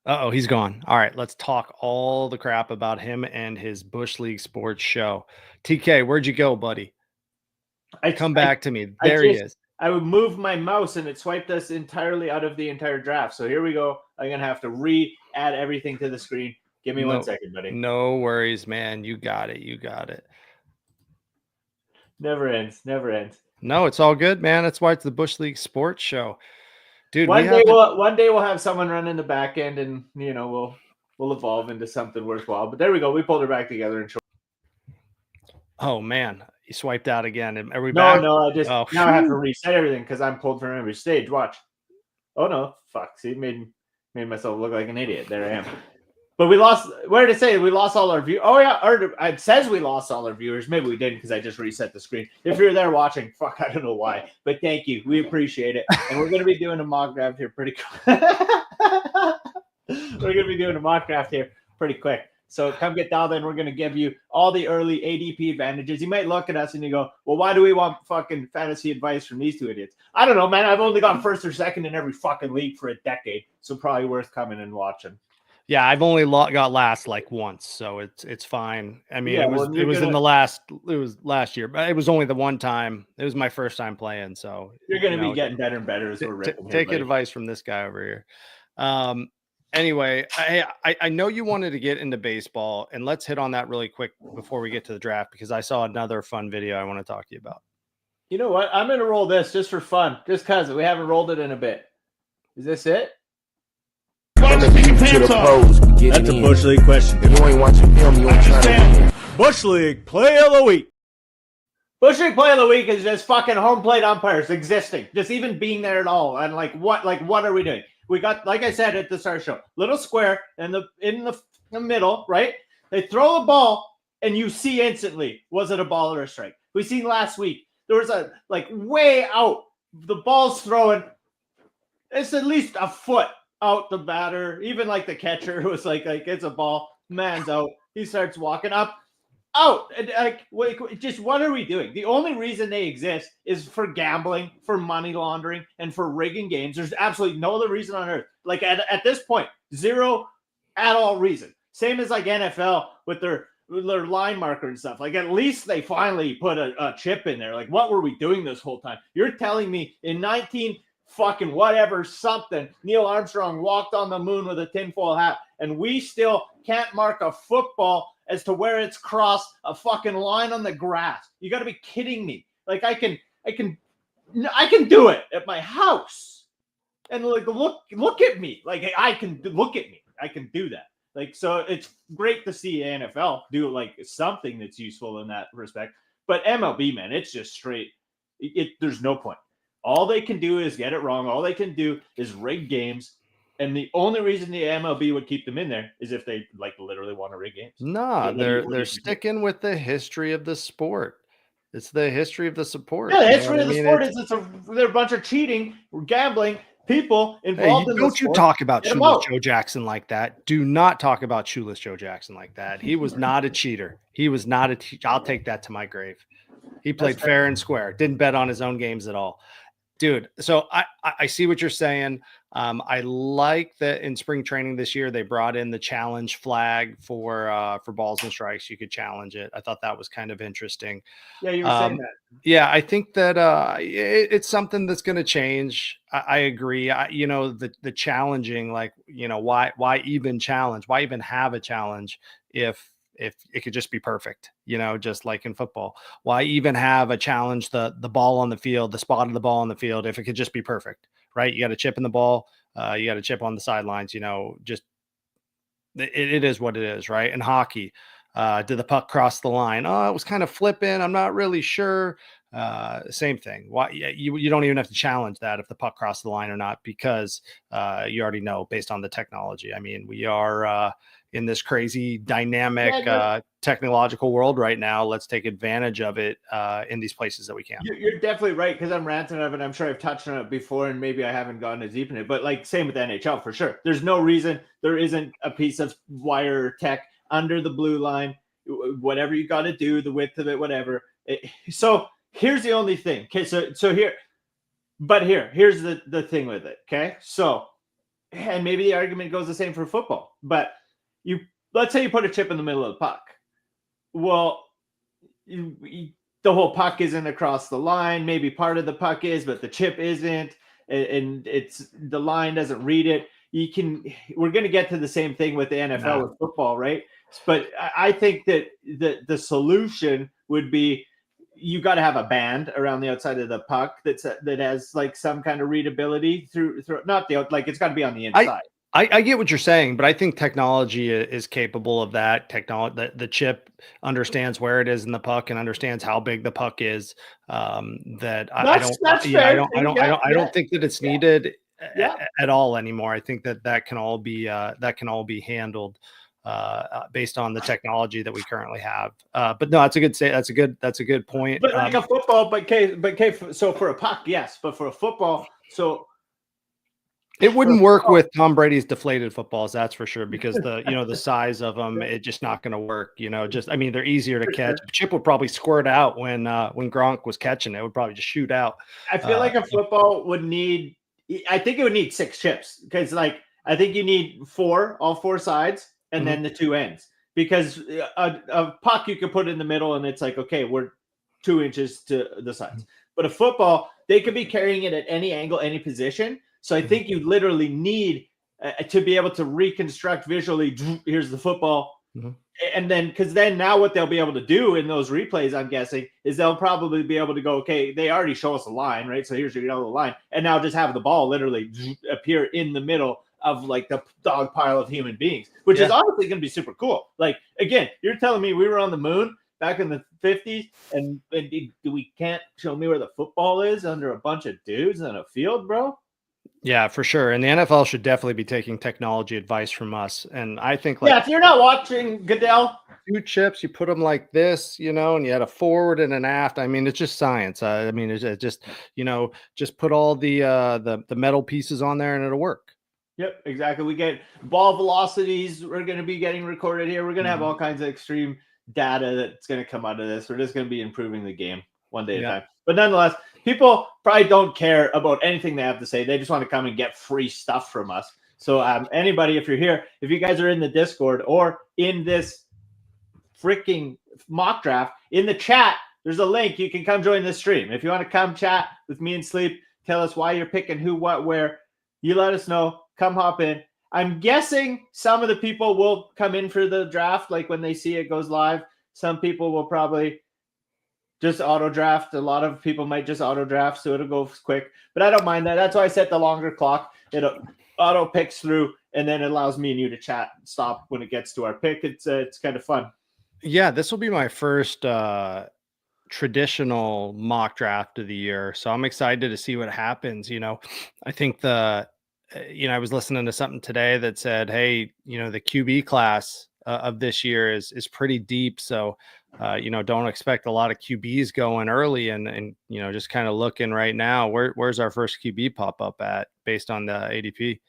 Uh-oh, he's gone. All right, let's talk all the crap about him and his Bush League Sports show. TK, where'd you go, buddy? Come back to me. There he is. I would move my mouse, and it swiped us entirely out of the entire draft. So here we go. I'm going to have to re-add everything to the screen. Give me 1 second, buddy. No worries, man. You got it. Never ends. No, it's all good, man. That's why it's the Bush League Sports show. Dude, one day we'll have someone run in the back end, and we'll evolve into something worthwhile. But there we go. We pulled her back together and. Oh man, you swiped out again. Are we back? No. Now I have to reset everything because I'm pulled from every stage. Watch. Oh no, fuck! See, made myself look like an idiot. There I am. But we lost. Where did it say we lost all our viewers? Oh yeah, or it says we lost all our viewers. Maybe we didn't because I just reset the screen. If you're there watching, fuck, I don't know why, but thank you. We appreciate it, and we're gonna be doing a mock draft here pretty quick. So come get dialed in. We're gonna give you all the early ADP advantages. You might look at us and you go, "Well, why do we want fucking fantasy advice from these 2 idiots?" I don't know, man. I've only gone first or second in every fucking league for a decade, so probably worth coming and watching. Yeah, I've only got last like once, so it's fine. I mean, it was last year, but it was only the one time. It was my first time playing, so you're going to be getting better and better as we're ripping. Take advice from this guy over here. Anyway, I know you wanted to get into baseball, and let's hit on that really quick before we get to the draft because I saw another fun video I want to talk to you about. You know what? I'm going to roll this just for fun, just because we haven't rolled it in a bit. Is this it? That's a Bush League question. If you ain't watching film, you ain't trying to win. Bush League Play of the Week. Bush League Play of the Week is just fucking home plate umpires existing, just even being there at all. And what are we doing? We got, like I said at the start of the show, little square in the middle, right? They throw a ball, and you see instantly, was it a ball or a strike? We seen last week, there was a, way out. The ball's throwing. It's at least a foot out the batter. Even the catcher was like it's a ball. Man's out. He starts walking up. Out. And just what are we doing? The only reason they exist is for gambling, for money laundering, and for rigging games. There's absolutely no other reason on earth. At this point, zero at all reason. Same as NFL with their line marker and stuff. At least they finally put a chip in there. What were we doing this whole time? You're telling me in 19 fucking whatever something, Neil Armstrong walked on the moon with a tinfoil hat, and we still can't mark a football as to where it's crossed a fucking line on the grass. You got to be kidding me. I can do it at my house. And look at me. I can look at me. I can do that. So it's great to see NFL do something that's useful in that respect. But MLB, man, it's just straight. There's no point. All they can do is get it wrong. All they can do is rig games. And the only reason the MLB would keep them in there is if they like literally want to rig games. Nah, What do you they're do? sticking with the history of the sport. It's the history of the sport. Yeah, the You know history what of I the mean? sport is they're a bunch of cheating, gambling people Hey, involved in the don't you sport. talk about Get 'em Shoeless out. Joe Jackson like that. Do not talk about Shoeless Joe Jackson like that. He was not a cheater. He was not a I'll take that to my grave. He played fair. fair and square. Didn't bet on his own games at all. Dude, so I see what you're saying. I like that in spring training this year they brought in the challenge flag for balls and strikes. You could challenge it. I thought that was kind of interesting. Yeah, you were saying that. Yeah, I think that it's something that's going to change. I agree. The challenging, like, why even challenge? Why even have a challenge if it could just be perfect? Just like in football. Why even have a challenge? The ball on the field, the spot of the ball on the field, if it could just be perfect, right? You got a chip in the ball. You got a chip on the sidelines. Just it is what it is, right? In hockey. Did the puck cross the line? Oh, it was kind of flipping. I'm not really sure. Same thing. Why you don't even have to challenge that if the puck crossed the line or not, because you already know based on the technology. I mean, we are in this crazy dynamic technological world right now. Let's take advantage of it in these places that we can. You're definitely right, because I'm ranting on it. I'm sure I've touched on it before, and maybe I haven't gone as deep in it. But like same with the NHL for sure. There's no reason there isn't a piece of wire tech under the blue line. Whatever you got to do, the width of it, whatever. So here's the only thing. Okay, so here's the thing with it. Okay, so and maybe the argument goes the same for football, but let's say you put a chip in the middle of the puck. Well, the whole puck isn't across the line. Maybe part of the puck is, but the chip isn't, and it's the line doesn't read it. We're going to get to the same thing with the NFL with football, right? But I think that the solution would be you got to have a band around the outside of the puck that has like some kind of readability through not the like it's got to be on the inside. I get what you're saying, but I think technology is capable of that. The chip understands where it is in the puck and understands how big the puck is. I don't think that it's needed at all anymore. I think that can all be handled based on the technology that we currently have. But no, that's a good point. But like a football, so for a puck, yes, but for a football, so. It wouldn't work with Tom Brady's deflated footballs, that's for sure, because the size of them, it's just not going to work. They're easier to catch. Chip would probably squirt out when Gronk was catching it. Would probably just shoot out. I feel like a football would need. I think it would need 6 chips, because I think you need all four sides, and then the 2 ends, because a puck you could put in the middle and it's like, okay, we're 2 inches to the sides. But a football, they could be carrying it at any angle, any position. So I think you literally need to be able to reconstruct visually. Here's the football. And then, because then now what they'll be able to do in those replays, I'm guessing, is they'll probably be able to go, okay, they already show us a line, right? So here's your yellow line. And now just have the ball literally appear in the middle of like the dog pile of human beings, which is honestly going to be super cool. Like, again, you're telling me we were on the moon back in the 50s and we can't show me where the football is under a bunch of dudes on a field, bro? Yeah, for sure. And the NFL should definitely be taking technology advice from us. And I think if you're not watching Goodell, 2 chips, you put them like this, and you had a forward and an aft. I mean, it's just science. It's just, just put all the metal pieces on there and it'll work. Yep, exactly. We get ball velocities. We're going to be getting recorded here. We're going to have all kinds of extreme data that's going to come out of this. We're just going to be improving the game one day at a time. But nonetheless, people probably don't care about anything they have to say. They just want to come and get free stuff from us. So anybody, if you're here, if you guys are in the Discord or in this freaking mock draft, in the chat, there's a link. You can come join the stream. If you want to come chat with me and Sleep, tell us why you're picking who, what, where, you let us know. Come hop in. I'm guessing some of the people will come in for the draft, like when they see it goes live. Some people will probably just auto draft. A lot of people might just auto draft, so it'll go quick. But I don't mind that. That's why I set the longer clock. It auto picks through, and then it allows me and you to chat and stop when it gets to our pick. It's kind of fun. Yeah, this will be my first traditional mock draft of the year. So I'm excited to see what happens. I think I was listening to something today that said, hey, the QB class of this year is pretty deep. So, don't expect a lot of QBs going early and just kind of looking right now, where's our first QB pop up at based on the ADP?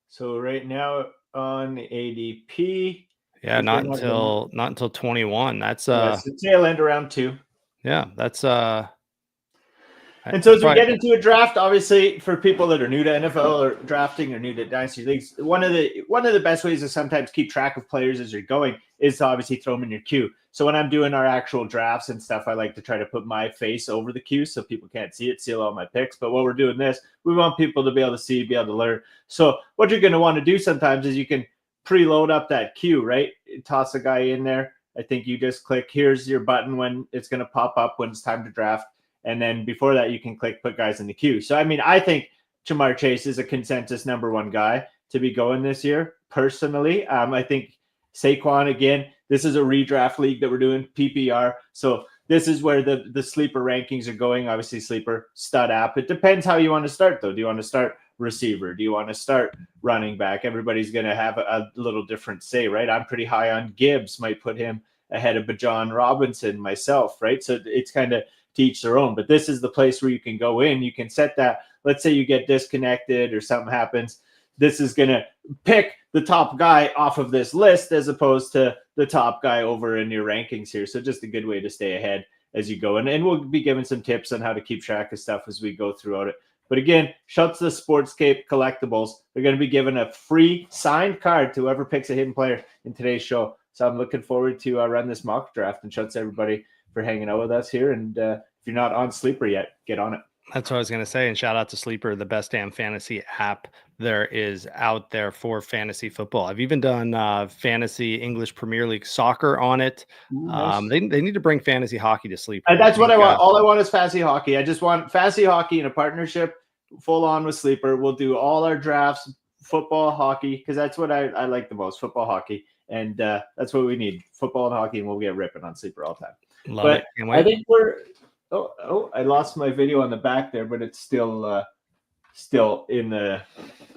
So right now on ADP, Yeah, not until 21. That's it's the tail end around 2. Yeah, that's And so as we get into a draft, obviously for people that are new to NFL or drafting or new to dynasty leagues, one of the best ways to sometimes keep track of players as you're going is to obviously throw them in your queue. So when I'm doing our actual drafts and stuff, I like to try to put my face over the queue so people can't see it, seal all my picks. But while we're doing this, we want people to be able to see, be able to learn. So what you're going to want to do sometimes is you can preload up that queue, right? Toss a guy in there. I think you just click, here's your button when it's going to pop up when it's time to draft. And then before that, you can click put guys in the queue. So, I mean, I think Jamar Chase is a consensus number 1 guy to be going this year, personally. I think Saquon, again, this is a redraft league that we're doing, PPR. So this is where the sleeper rankings are going. Obviously, sleeper stud app. It depends how you want to start, though. Do you want to start receiver? Do you want to start running back? Everybody's going to have a little different say, right? I'm pretty high on Gibbs. Might put him ahead of Bijan Robinson myself, right? So it's kind of to each their own, but this is the place where you can go in. You can set that. Let's say you get disconnected or something happens. This is going to pick the top guy off of this list as opposed to the top guy over in your rankings here. So just a good way to stay ahead as you go. And we'll be giving some tips on how to keep track of stuff as we go throughout it. But again, shouts to Sportscape Collectibles. They're going to be giving a free signed card to whoever picks a hidden player in today's show. So I'm looking forward to run this mock draft, and shouts to everybody for hanging out with us here. And if you're not on Sleeper yet, get on it. That's what I was going to say. And shout out to Sleeper, the best damn fantasy app there is out there for fantasy football. I've even done fantasy English Premier League soccer on it. Nice. They need to bring fantasy hockey to Sleeper. That's what I want. All I want is fantasy hockey. I just want fantasy hockey in a partnership full on with Sleeper. We'll do all our drafts, football, hockey, because that's what I like the most, football, hockey. And that's what we need, football and hockey, and we'll get ripping on Sleeper all the time. Love it. I think we're I lost my video on the back there, but it's still in the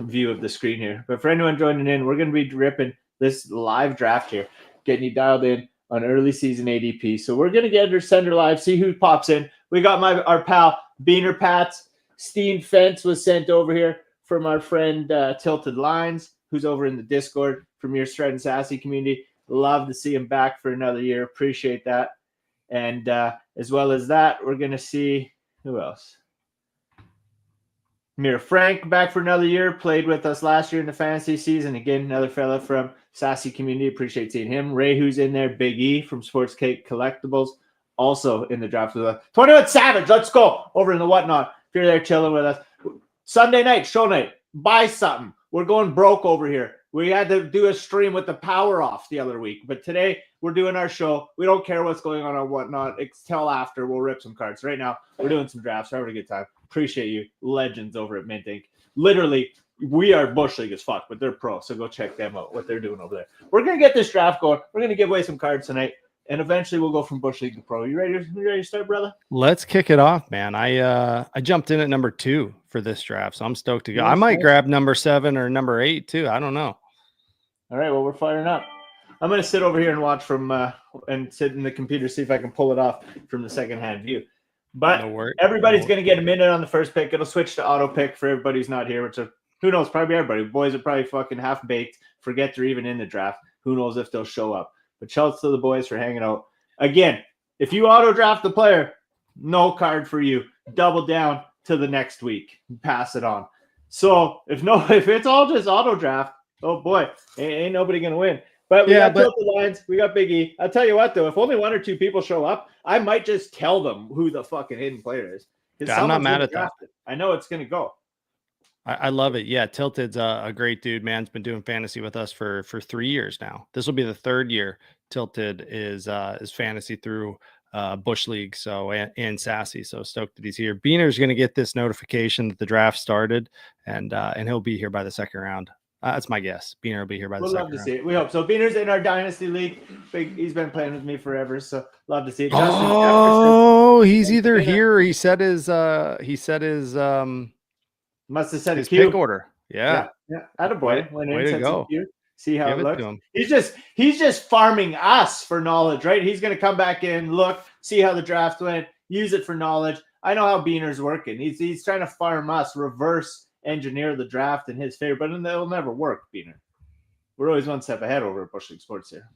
view of the screen here. But for anyone joining in, we're going to be ripping this live draft here, getting you dialed in on early season ADP. So we're going to get under center live, see who pops in. We got our pal Beaner Pats. Steen Fence was sent over here from our friend Tilted Lines, who's over in the Discord from your Shred and Sassy community. Love to see him back for another year. Appreciate that. And as well as that, we're going to see who else? Mir Frank back for another year. Played with us last year in the fantasy season. Again, another fella from Sassy community. Appreciate seeing him. Ray, who's in there. Big E from Sports Cake Collectibles. Also in the draft with us. 21 Savage. Let's go over in the whatnot. If you're there chilling with us. Sunday night, show night. Buy something. We're going broke over here. We had to do a stream with the power off the other week, but today we're doing our show. We don't care what's going on or whatnot. It's till after. We'll rip some cards. Right now, we're doing some drafts. We're having a good time. Appreciate you, legends over at Mint Inc. Literally, we are Bush League as fuck, but they're pro, so go check them out, what they're doing over there. We're going to get this draft going. We're going to give away some cards tonight, and eventually we'll go from Bush League to pro. You ready to start, brother? Let's kick it off, man. I jumped in at number 2 for this draft, so I'm stoked to go. I might grab number 7 or number 8 too. I don't know. All right, well, we're firing up. I'm going to sit over here and watch from and sit in the computer, see if I can pull it off from the second-hand view. But everybody's going to get a minute on the first pick. It'll switch to auto pick for everybody who's not here, which are, who knows, probably everybody. Boys are probably fucking half-baked, forget they're even in the draft. Who knows if they'll show up. But shouts to the boys for hanging out. Again, if you auto-draft the player, no card for you. Double down to the next week. Pass it on. So if it's all just auto-draft, oh boy, ain't nobody gonna win. But we got Tilted Lines, we got Big E. I'll tell you what though, if only 1 or 2 people show up, I might just tell them who the fucking hidden player is. Yeah, I'm not mad at that. I know it's gonna go. I love it. Yeah, Tilted's a great dude, man. He's been doing fantasy with us for 3 years now. This will be the 3rd year Tilted is fantasy through Bush League, so and Sassy. So stoked that he's here. Beaner's gonna get this notification that the draft started, and he'll be here by the second round. That's my guess. Beaner will be here by the We'll second love to round. see it. We hope so. Beaner's in our dynasty league. He's been playing with me forever, so love to see it. Justin Jefferson. Oh, he's either Beaner. here or he said his Must have said a his Q. pick order. Yeah. Attaboy. Went way in, to said go. some Q. See how Give it it looks. to him. He's just farming us for knowledge, right? He's gonna come back in, look, see how the draft went, use it for knowledge. I know how Beaner's working. He's trying to farm us, reverse engineer the draft in his favor, but it'll never work, Beaner. We're always one step ahead over at Bush League Sports here.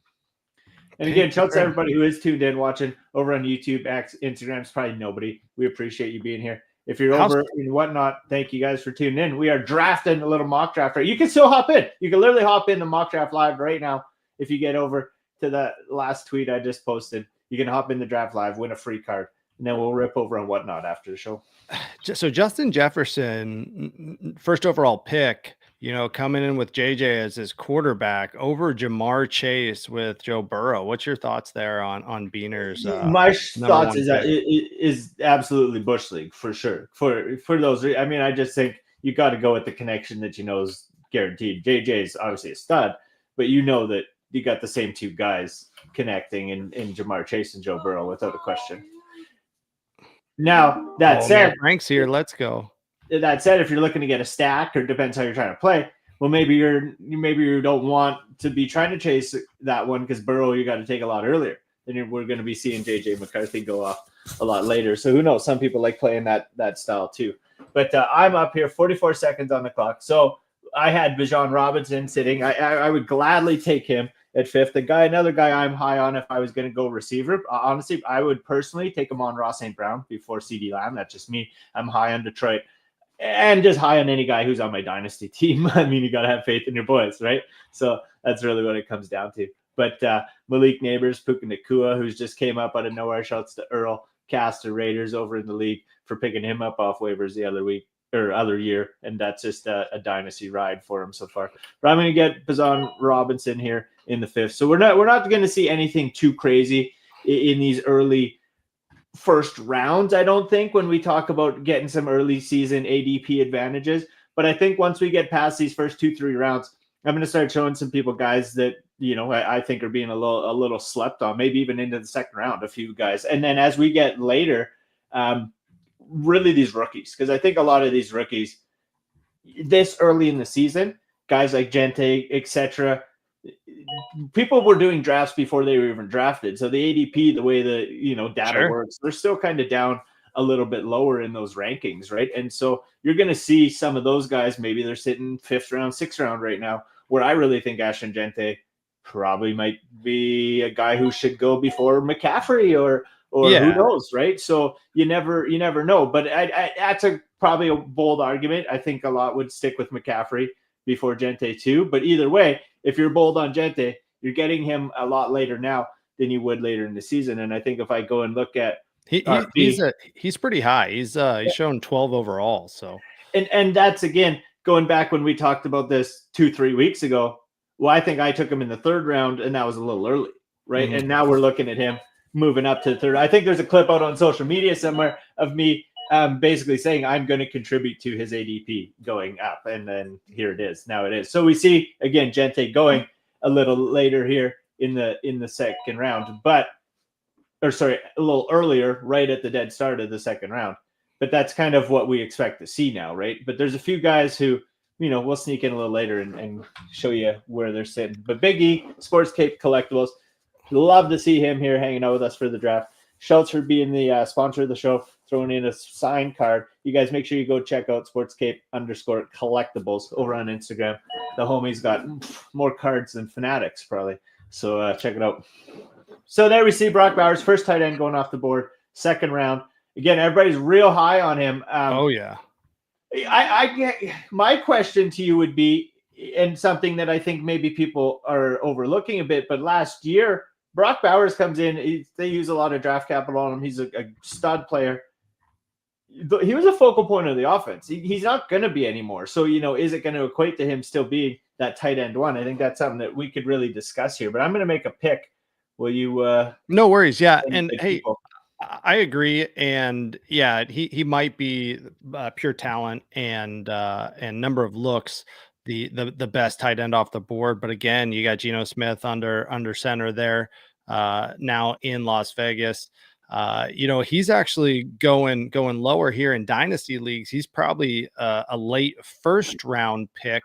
And again, shouts to everybody who is tuned in, watching over on YouTube, X, Instagram. It's probably nobody. We appreciate you being here. If you're over and whatnot, thank you guys for tuning in. We are drafting a little mock draft. You can still hop in. You can literally hop in the mock draft live right now. If you get over to the last tweet I just posted, you can hop in the draft live, win a free card, and then we'll rip over on whatnot after the show. So Justin Jefferson, first overall pick, coming in with JJ as his quarterback over Jamar Chase with Joe Burrow. What's your thoughts there on Beaner's? My thoughts is that it is absolutely Bush League for sure. For those, I mean, I just think you got to go with the connection that is guaranteed. JJ is obviously a stud, but that you got the same two guys connecting in Jamar Chase and Joe Burrow without a question. Now that said, Frank's here. Let's go. That said, if you're looking to get a stack, or depends how you're trying to play, well, maybe you don't want to be trying to chase that one because Burrow you got to take a lot earlier. Then we're going to be seeing JJ McCarthy go off a lot later. So who knows? Some people like playing that style too. But I'm up here, 44 seconds on the clock. So I had Bijan Robinson sitting. I would gladly take him at 5th. Another guy I'm high on if I was going to go receiver. Honestly, I would personally take him on Ross St. Brown before CeeDee Lamb. That's just me. I'm high on Detroit. And just high on any guy who's on my dynasty team. I mean, you got to have faith in your boys, right? So that's really what it comes down to. But Malik Neighbors, Puka Nacua, who's just came up out of nowhere. Shouts to Earl Caster Raiders over in the league for picking him up off waivers the other year. And that's just a dynasty ride for him so far. But I'm going to get Bijan Robinson here in the 5th. So we're not going to see anything too crazy in these early first rounds, I don't think, when we talk about getting some early season ADP advantages. But I think once we get past these first 2-3 rounds, I'm going to start showing some people guys that I think are being a little slept on, maybe even into the second round, a few guys. And then as we get later, really these rookies, because I think a lot of these rookies this early in the season, guys like Gente, etc., people were doing drafts before they were even drafted. So the ADP, the way the data works, they're still kind of down a little bit lower in those rankings, right? And so you're going to see some of those guys, maybe they're sitting 5th round, 6th round right now, where I really think Ashton Gente probably might be a guy who should go before McCaffrey or who knows, right? So you never know. But that's probably a bold argument. I think a lot would stick with McCaffrey before Gente too. But either way, if you're bold on Gente, you're getting him a lot later now than you would later in the season. And I think if I go and look at he's pretty high. He's shown 12 overall. So and that's again going back when we talked about this 2-3 weeks ago. Well, I think I took him in the 3rd round, and that was a little early, right? Mm-hmm. And now we're looking at him moving up to the 3rd. I think there's a clip out on social media somewhere of me basically saying I'm going to contribute to his ADP going up, and then here it is. Now it is. So we see again Gente going a little later here in the second round, a little earlier, right at the dead start of the second round. But that's kind of what we expect to see now, right? But there's a few guys who we'll sneak in a little later and show you where they're sitting. But Big E, Sports Cape Collectibles, love to see him here hanging out with us for the draft. Shouts for being the sponsor of the show, throwing in a signed card. You guys make sure you go check out sportscape_collectibles over on Instagram. The homie's got more cards than Fanatics probably. So check it out. So there we see Brock Bowers, first tight end going off the board, 2nd round. Again, everybody's real high on him. Oh yeah. My question to you would be, and something that I think maybe people are overlooking a bit, but last year Brock Bowers comes in. They use a lot of draft capital on him. He's a stud player. He was a focal point of the offense. He's not going to be anymore. So, is it going to equate to him still being that tight end one? I think that's something that we could really discuss here. But I'm going to make a pick. Will you? No worries. Yeah. And hey, I agree. And yeah, he might be pure talent and number of looks. the best tight end off the board. But again, you got Geno Smith under center there now in Las Vegas. He's actually going lower here in dynasty leagues. He's probably a late first round pick,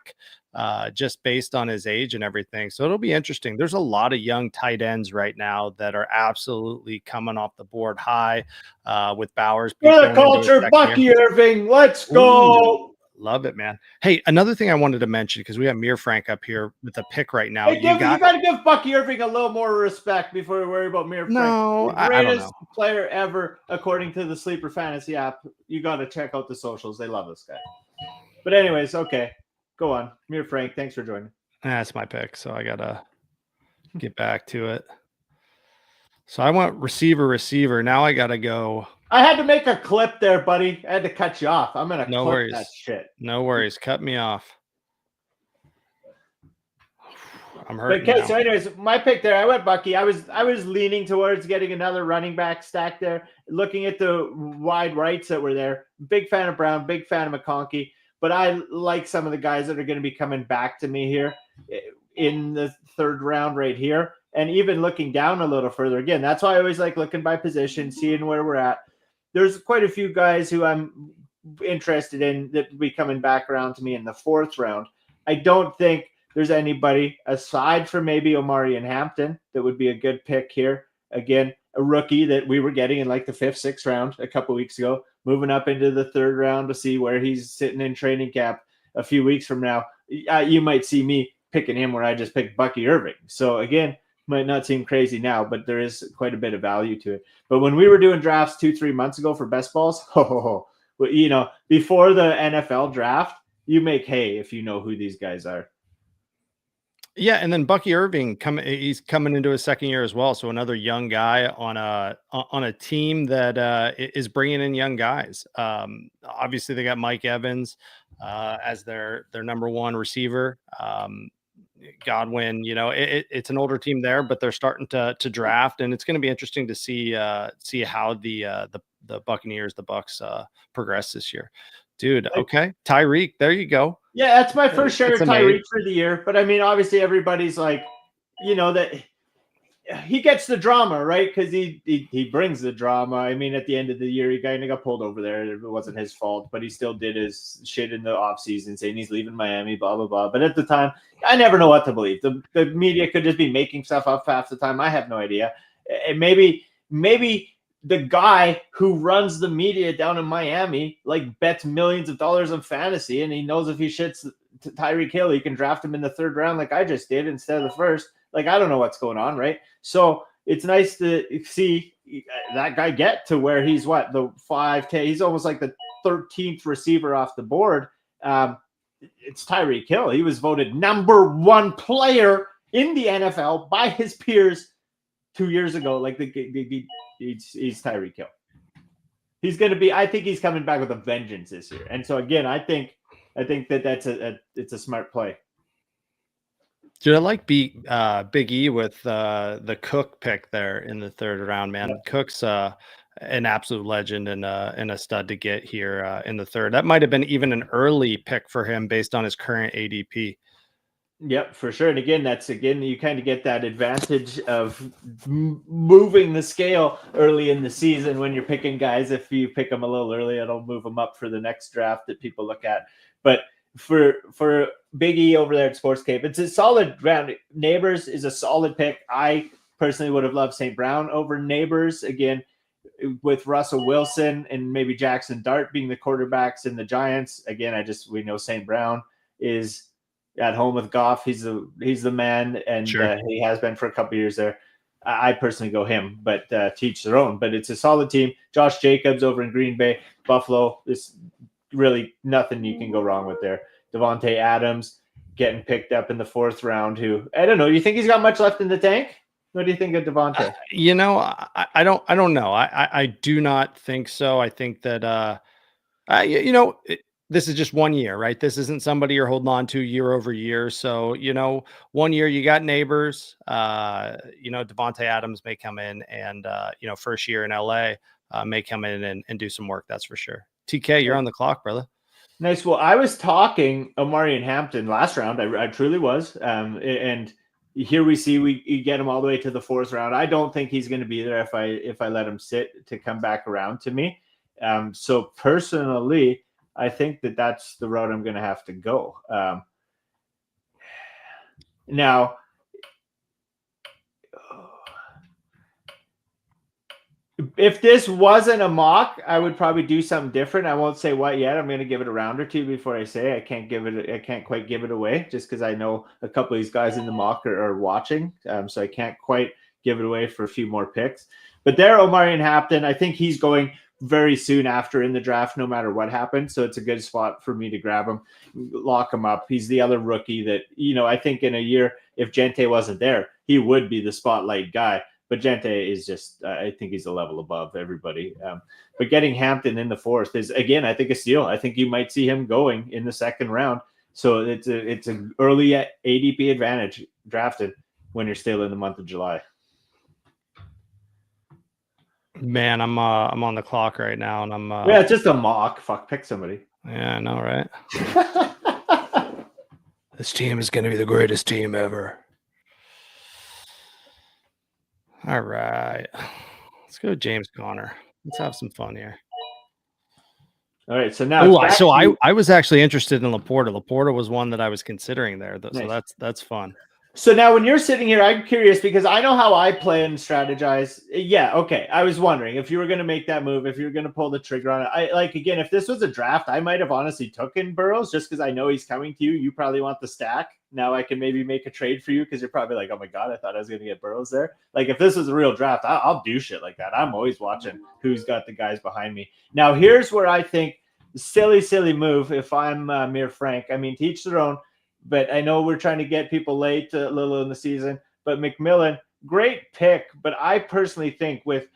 just based on his age and everything. So it'll be interesting. There's a lot of young tight ends right now that are absolutely coming off the board high, with Bowers. For the culture, Bucky Irving. Let's go. Ooh, love it, man. Hey, another thing I wanted to mention, because we have Mir Frank up here with a pick right now. Hey, you got to give Bucky Irving a little more respect before we worry about Mir Frank. No, the greatest player ever, according to the Sleeper Fantasy app. You got to check out the socials. They love this guy. But anyways, okay. Go on. Mir Frank, thanks for joining. That's my pick, so I got to get back to it. So I went receiver. Now I got to go. I had to make a clip there, buddy. I had to cut you off. I'm going to clip that shit. No worries. Cut me off. I'm hurting. Okay, now. So anyways, my pick there, I went Bucky. I was leaning towards getting another running back stack there, looking at the wide rights that were there. Big fan of Brown, big fan of McConkey, but I like some of the guys that are going to be coming back to me here in the third round right here. And even looking down a little further, again, that's why I always like looking by position, seeing where we're at. There's quite a few guys who I'm interested in that will be coming back around to me in the fourth round. I don't think there's anybody aside from maybe Omari and Hampton that would be a good pick here. Again, a rookie that we were getting in like the 5th, 6th round a couple weeks ago, moving up into the third round to see where he's sitting in training camp a few weeks from now. You might see me picking him where I just picked Bucky Irving. So again, might not seem crazy now, but there is quite a bit of value to it. But when we were doing drafts 2-3 months ago for best balls, before the NFL draft, you make hay if you know who these guys are. Yeah, and then Bucky Irving he's coming into his second year as well. So another young guy on a team that is bringing in young guys. Obviously, they got Mike Evans as their number one receiver. Godwin, it's an older team there, but they're starting to draft, and it's going to be interesting to see how the Buccaneers, the Bucks, progress this year. Dude, okay. Tyreek, there you go. Yeah, that's my first share of Tyreek for the year. But I mean, obviously everybody's like, that he gets the drama, right? Because he brings the drama. I mean, at the end of the year, he kind of got pulled over there. It wasn't his fault, but he still did his shit in the offseason saying he's leaving Miami, blah, blah, blah. But at the time, I never know what to believe. The media could just be making stuff up half the time. I have no idea. And maybe the guy who runs the media down in Miami bets millions of dollars on fantasy, and he knows if he shits Tyreek Hill, he can draft him in the third round like I just did instead of the first. I don't know what's going on, right? So it's nice to see that guy get to where he's the 5-10. He's almost like the 13th receiver off the board. It's Tyreek Hill. He was voted number one player in the NFL by his peers 2 years ago. He's Tyreek Hill. He's going to be. I think he's coming back with a vengeance this year. And so again, I think that's it's a smart play. Dude, I like Big E with the Cook pick there in the third round, man. Yeah. Cook's an absolute legend and a stud to get here in the third. That might have been even an early pick for him based on his current ADP. Yep, for sure. And again, you kind of get that advantage of moving the scale early in the season when you're picking guys. If you pick them a little early, it'll move them up for the next draft that people look at. But for Big E over there at Sportscape, it's a solid round. Neighbors is a solid pick. I personally would have loved St. Brown over Neighbors. Again, with Russell Wilson and maybe Jackson Dart being the quarterbacks in the Giants. Again, we know St. Brown is at home with Goff. He's the man, and sure. He has been for a couple of years there. I personally go him, but teach their own. But it's a solid team. Josh Jacobs over in Green Bay, Buffalo. This really nothing you can go wrong with there. Devontae Adams getting picked up in the fourth round. Who I don't know. You think he's got much left in the tank? What do you think of Devontae? I don't know. I do not think so. I think that this is just 1 year, right? This isn't somebody you're holding on to year over year. So, 1 year you got Neighbors, Devontae Adams may come in and, first year in LA may come in and do some work. That's for sure. TK, you're on the clock, brother. Nice. Well, I was talking Omari and Hampton last round. I truly was. And here we see you get him all the way to the 4th round. I don't think he's going to be there if I let him sit to come back around to me. So personally, I think that's the route I'm going to have to go. Now, if this wasn't a mock, I would probably do something different. I won't say what yet. I'm going to give it a round or two before I say I can't quite give it away just because I know a couple of these guys in the mock are watching. So I can't quite give it away for a few more picks. But there, Omari and Hampton, I think he's going very soon after in the draft, no matter what happens. So it's a good spot for me to grab him, lock him up. He's the other rookie that, I think in a year, if Gente wasn't there, he would be the spotlight guy. But Gente is just, I think he's a level above everybody. But getting Hampton in the 4th is, again, I think a steal. I think you might see him going in the 2nd round. So it's an early ADP advantage drafted when you're still in the month of July. Man, I'm on the clock right now, and I'm yeah, it's just a mock. Fuck, pick somebody. Yeah, I know, right? This team is going to be the greatest team ever. All right, let's go James Conner. Let's have some fun here. All right, so now I was actually interested in Laporta. Laporta was one that I was considering there, though, nice. So that's fun. So now when you're sitting here, I'm curious because I know how I play and strategize. Yeah, okay. I was wondering if you were going to make that move, if you were going to pull the trigger on it. Again, if this was a draft, I might have honestly taken Burrows just because I know he's coming to you. You probably want the stack. Now I can maybe make a trade for you because you're probably like, oh my God, I thought I was going to get Burrows there. Like if this was a real draft, I'll do shit like that. I'm always watching who's got the guys behind me. Now here's where I think silly move if I'm Mir Frank. I mean, to each their own. But I know we're trying to get people late a little in the season. But McMillan, great pick. But I personally think with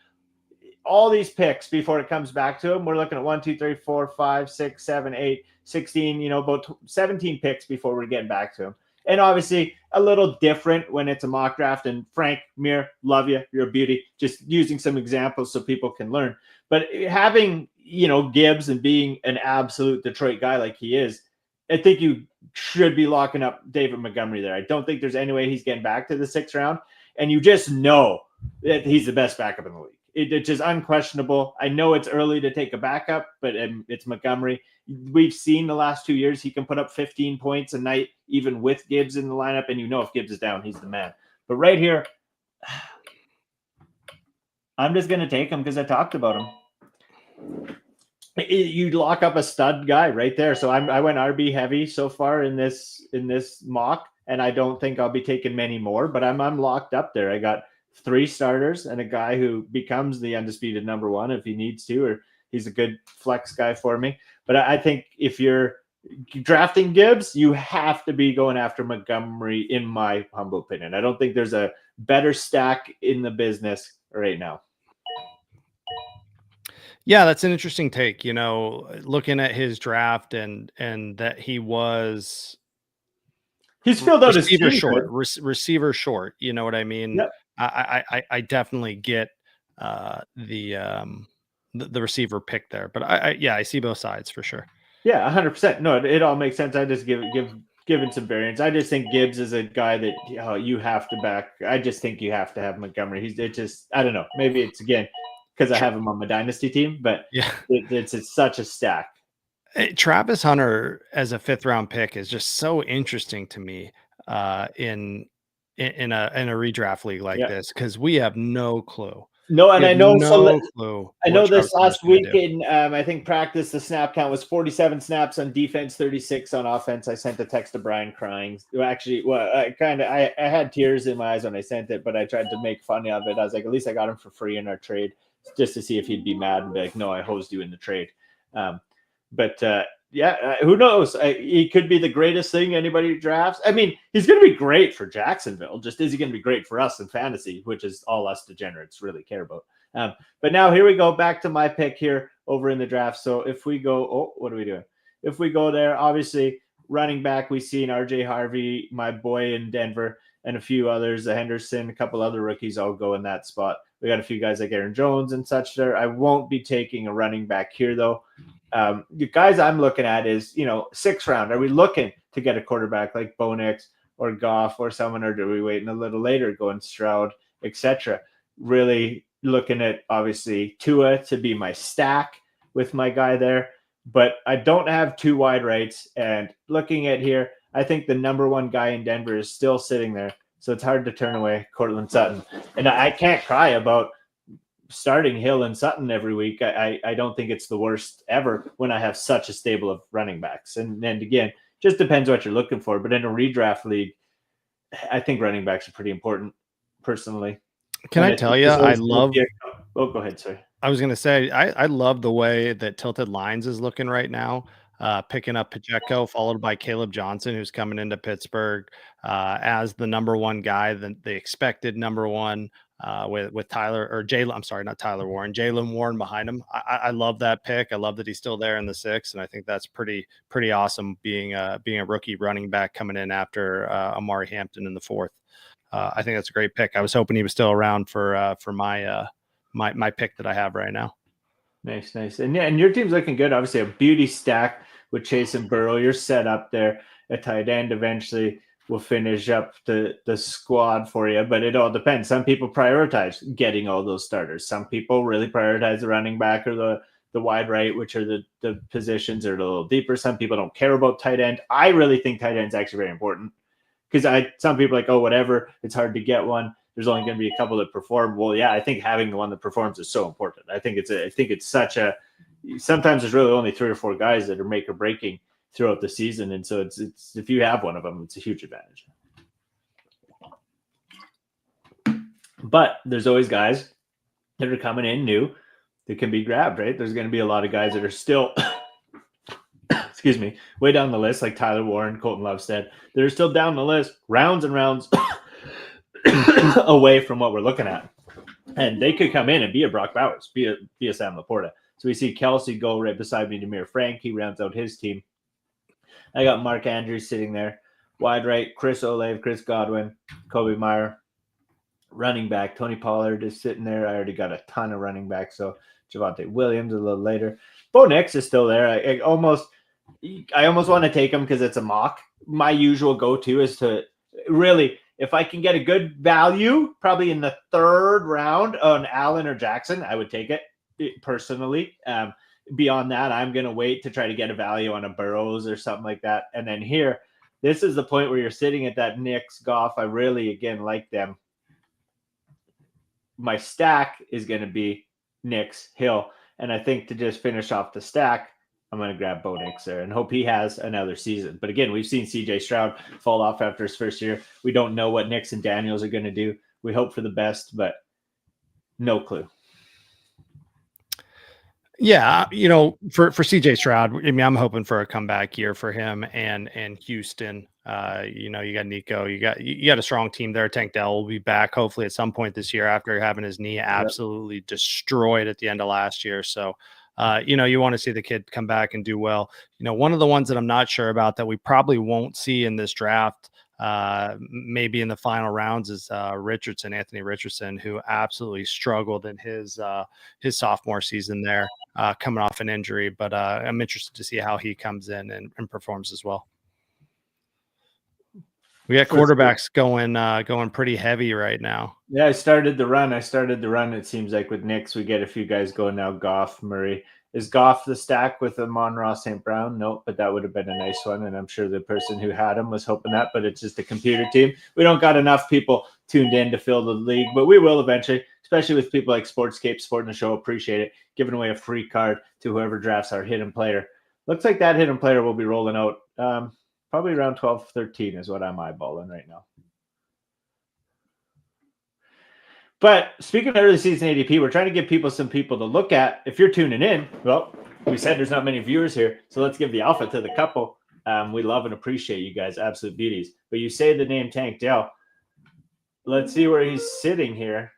all these picks before it comes back to him, we're looking at 1, 2, 3, 4, 5, 6, 7, 8, 16, about 17 picks before we're getting back to him. And obviously a little different when it's a mock draft. And Frank, Mir, love you. You're a beauty. Just using some examples so people can learn. But having, Gibbs and being an absolute Detroit guy like he is, I think you should be locking up David Montgomery there. I don't think there's any way he's getting back to the 6th round. And you just know that he's the best backup in the league. It's just unquestionable. I know it's early to take a backup, but it's Montgomery. We've seen the last 2 years he can put up 15 points a night, even with Gibbs in the lineup. And if Gibbs is down, he's the man. But right here, I'm just going to take him because I talked about him. You lock up a stud guy right there. So I went RB heavy so far in this mock, and I don't think I'll be taking many more, but I'm locked up there. I got 3 starters and a guy who becomes the undisputed number 1 if he needs to, or he's a good flex guy for me. But I think if you're drafting Gibbs, you have to be going after Montgomery, in my humble opinion. I don't think there's a better stack in the business right now. Yeah, that's an interesting take. Looking at his draft and that he's filled out receiver short, receiver short. You know what I mean? Yep. I definitely get the receiver pick there, but I see both sides for sure. Yeah, 100%. No, it all makes sense. I just given some variance. I just think Gibbs is a guy that you have to back. I just think you have to have Montgomery. I don't know. Maybe it's again because I have him on my dynasty team, but yeah, it's such a stack. Travis Hunter as a 5th round pick is just so interesting to me in a redraft league like this, because we have no clue. No, and I know clue. I know this last week in I think practice, the snap count was 47 snaps on defense, 36 on offense. I sent a text to Brian crying. Actually, I had tears in my eyes when I sent it, but I tried to make fun of it. I was like, at least I got him for free in our trade, just to see if he'd be mad and be like, no, I hosed you in the trade. Who knows? He could be the greatest thing anybody drafts. I mean, he's going to be great for Jacksonville. Just is he going to be great for us in fantasy, which is all us degenerates really care about. But now here we go back to my pick here over in the draft. So if we go, what are we doing? If we go there, obviously running back, we've seen RJ Harvey, my boy in Denver, and a few others, Henderson, a couple other rookies all go in that spot. We got a few guys like Aaron Jones and such there. I won't be taking a running back here, though. The guys I'm looking at is, 6th round. Are we looking to get a quarterback like Bo Nix or Goff or someone, or do we wait a little later, going Stroud, etc.? Really looking at, obviously, Tua to be my stack with my guy there, but I don't have 2 wide rights. And looking at here, I think the number 1 guy in Denver is still sitting there, so it's hard to turn away Cortland Sutton. And I can't cry about starting Hill and Sutton every week. I don't think it's the worst ever when I have such a stable of running backs. And again, just depends what you're looking for. But in a redraft league, I think running backs are pretty important, personally. Can I tell you, I love. Oh, go ahead, sorry. I was going to say, I love the way that Tilted Lines is looking right now, picking up Pacheco, followed by Caleb Johnson, who's coming into Pittsburgh as the number 1 guy, the expected number 1 with Tyler or Jalen. I'm sorry, not Tyler Warren, Jalen Warren behind him. I love that pick. I love that he's still there in the 6th, and I think that's pretty awesome being a rookie running back coming in after Amari Hampton in the 4th. I think that's a great pick. I was hoping he was still around for my pick that I have right now. Nice. And yeah, and your team's looking good. Obviously a beauty stack with Chase and Burrow. You're set up there at tight end. Eventually we'll finish up the squad for you, but it all depends. Some people prioritize getting all those starters. Some people really prioritize the running back or the wide right, which are the positions are a little deeper. Some people don't care about tight end. I really think tight end is actually very important, because some people are like, oh, whatever, it's hard to get one. There's only going to be a couple that perform. Well, yeah, I think having the one that performs is so important. I think it's such a. Sometimes there's really only 3 or 4 guys that are make or breaking throughout the season, and so it's if you have one of them, it's a huge advantage. But there's always guys that are coming in new that can be grabbed, right? There's going to be a lot of guys that are still. Excuse me, way down the list, like Tyler Warren, Colton Lovestead. They're still down the list, rounds and rounds away from what we're looking at. And they could come in and be a Brock Bowers, be a Sam Laporta. So we see Kelsey go right beside me, Demir Frank. He rounds out his team. I got Mark Andrews sitting there. Wide right, Chris Olave, Chris Godwin, Kobe Meyer. Running back, Tony Pollard is sitting there. I already got a ton of running backs. So Javonte Williams a little later. Bo Nix is still there. I almost want to take him because it's a mock. My usual go-to is to really, if I can get a good value, probably in the 3rd round on Allen or Jackson, I would take it personally. Beyond that, I'm going to wait to try to get a value on a Burrows or something like that. And then here, this is the point where you're sitting at that Knicks, Goff. I really, again, like them. My stack is going to be Knicks, Hill. And I think to just finish off the stack, I'm going to grab Bo Nix there and hope he has another season. But again, we've seen CJ Stroud fall off after his first year. We don't know what Nix and Daniels are going to do. We hope for the best, but no clue. Yeah, for CJ Stroud, I mean, I'm hoping for a comeback year for him and Houston. You got Nico, you got a strong team there. Tank Dell will be back hopefully at some point this year after having his knee absolutely destroyed at the end of last year. So you want to see the kid come back and do well. One of the ones that I'm not sure about that we probably won't see in this draft, maybe in the final rounds, is Anthony Richardson, who absolutely struggled in his sophomore season there, coming off an injury. But I'm interested to see how he comes in and performs as well. We got quarterbacks going pretty heavy right now. Yeah, I started the run. It seems like with Knicks, we get a few guys going now. Goff, Murray. Is Goff the stack with Amon-Ra St. Brown? No, but that would have been a nice one. And I'm sure the person who had him was hoping that, but it's just a computer team. We don't got enough people tuned in to fill the league, but we will eventually, especially with people like Sportscape, Sport and the Show. Appreciate it. Giving away a free card to whoever drafts our hidden player. Looks like that hidden player will be rolling out. Probably around 12, 13 is what I'm eyeballing right now. But speaking of early season ADP, we're trying to give people some people to look at. If you're tuning in, well, we said there's not many viewers here, so let's give the alpha to the couple. We love and appreciate you guys, absolute beauties. But you say the name Tank Dell. Let's see where he's sitting here.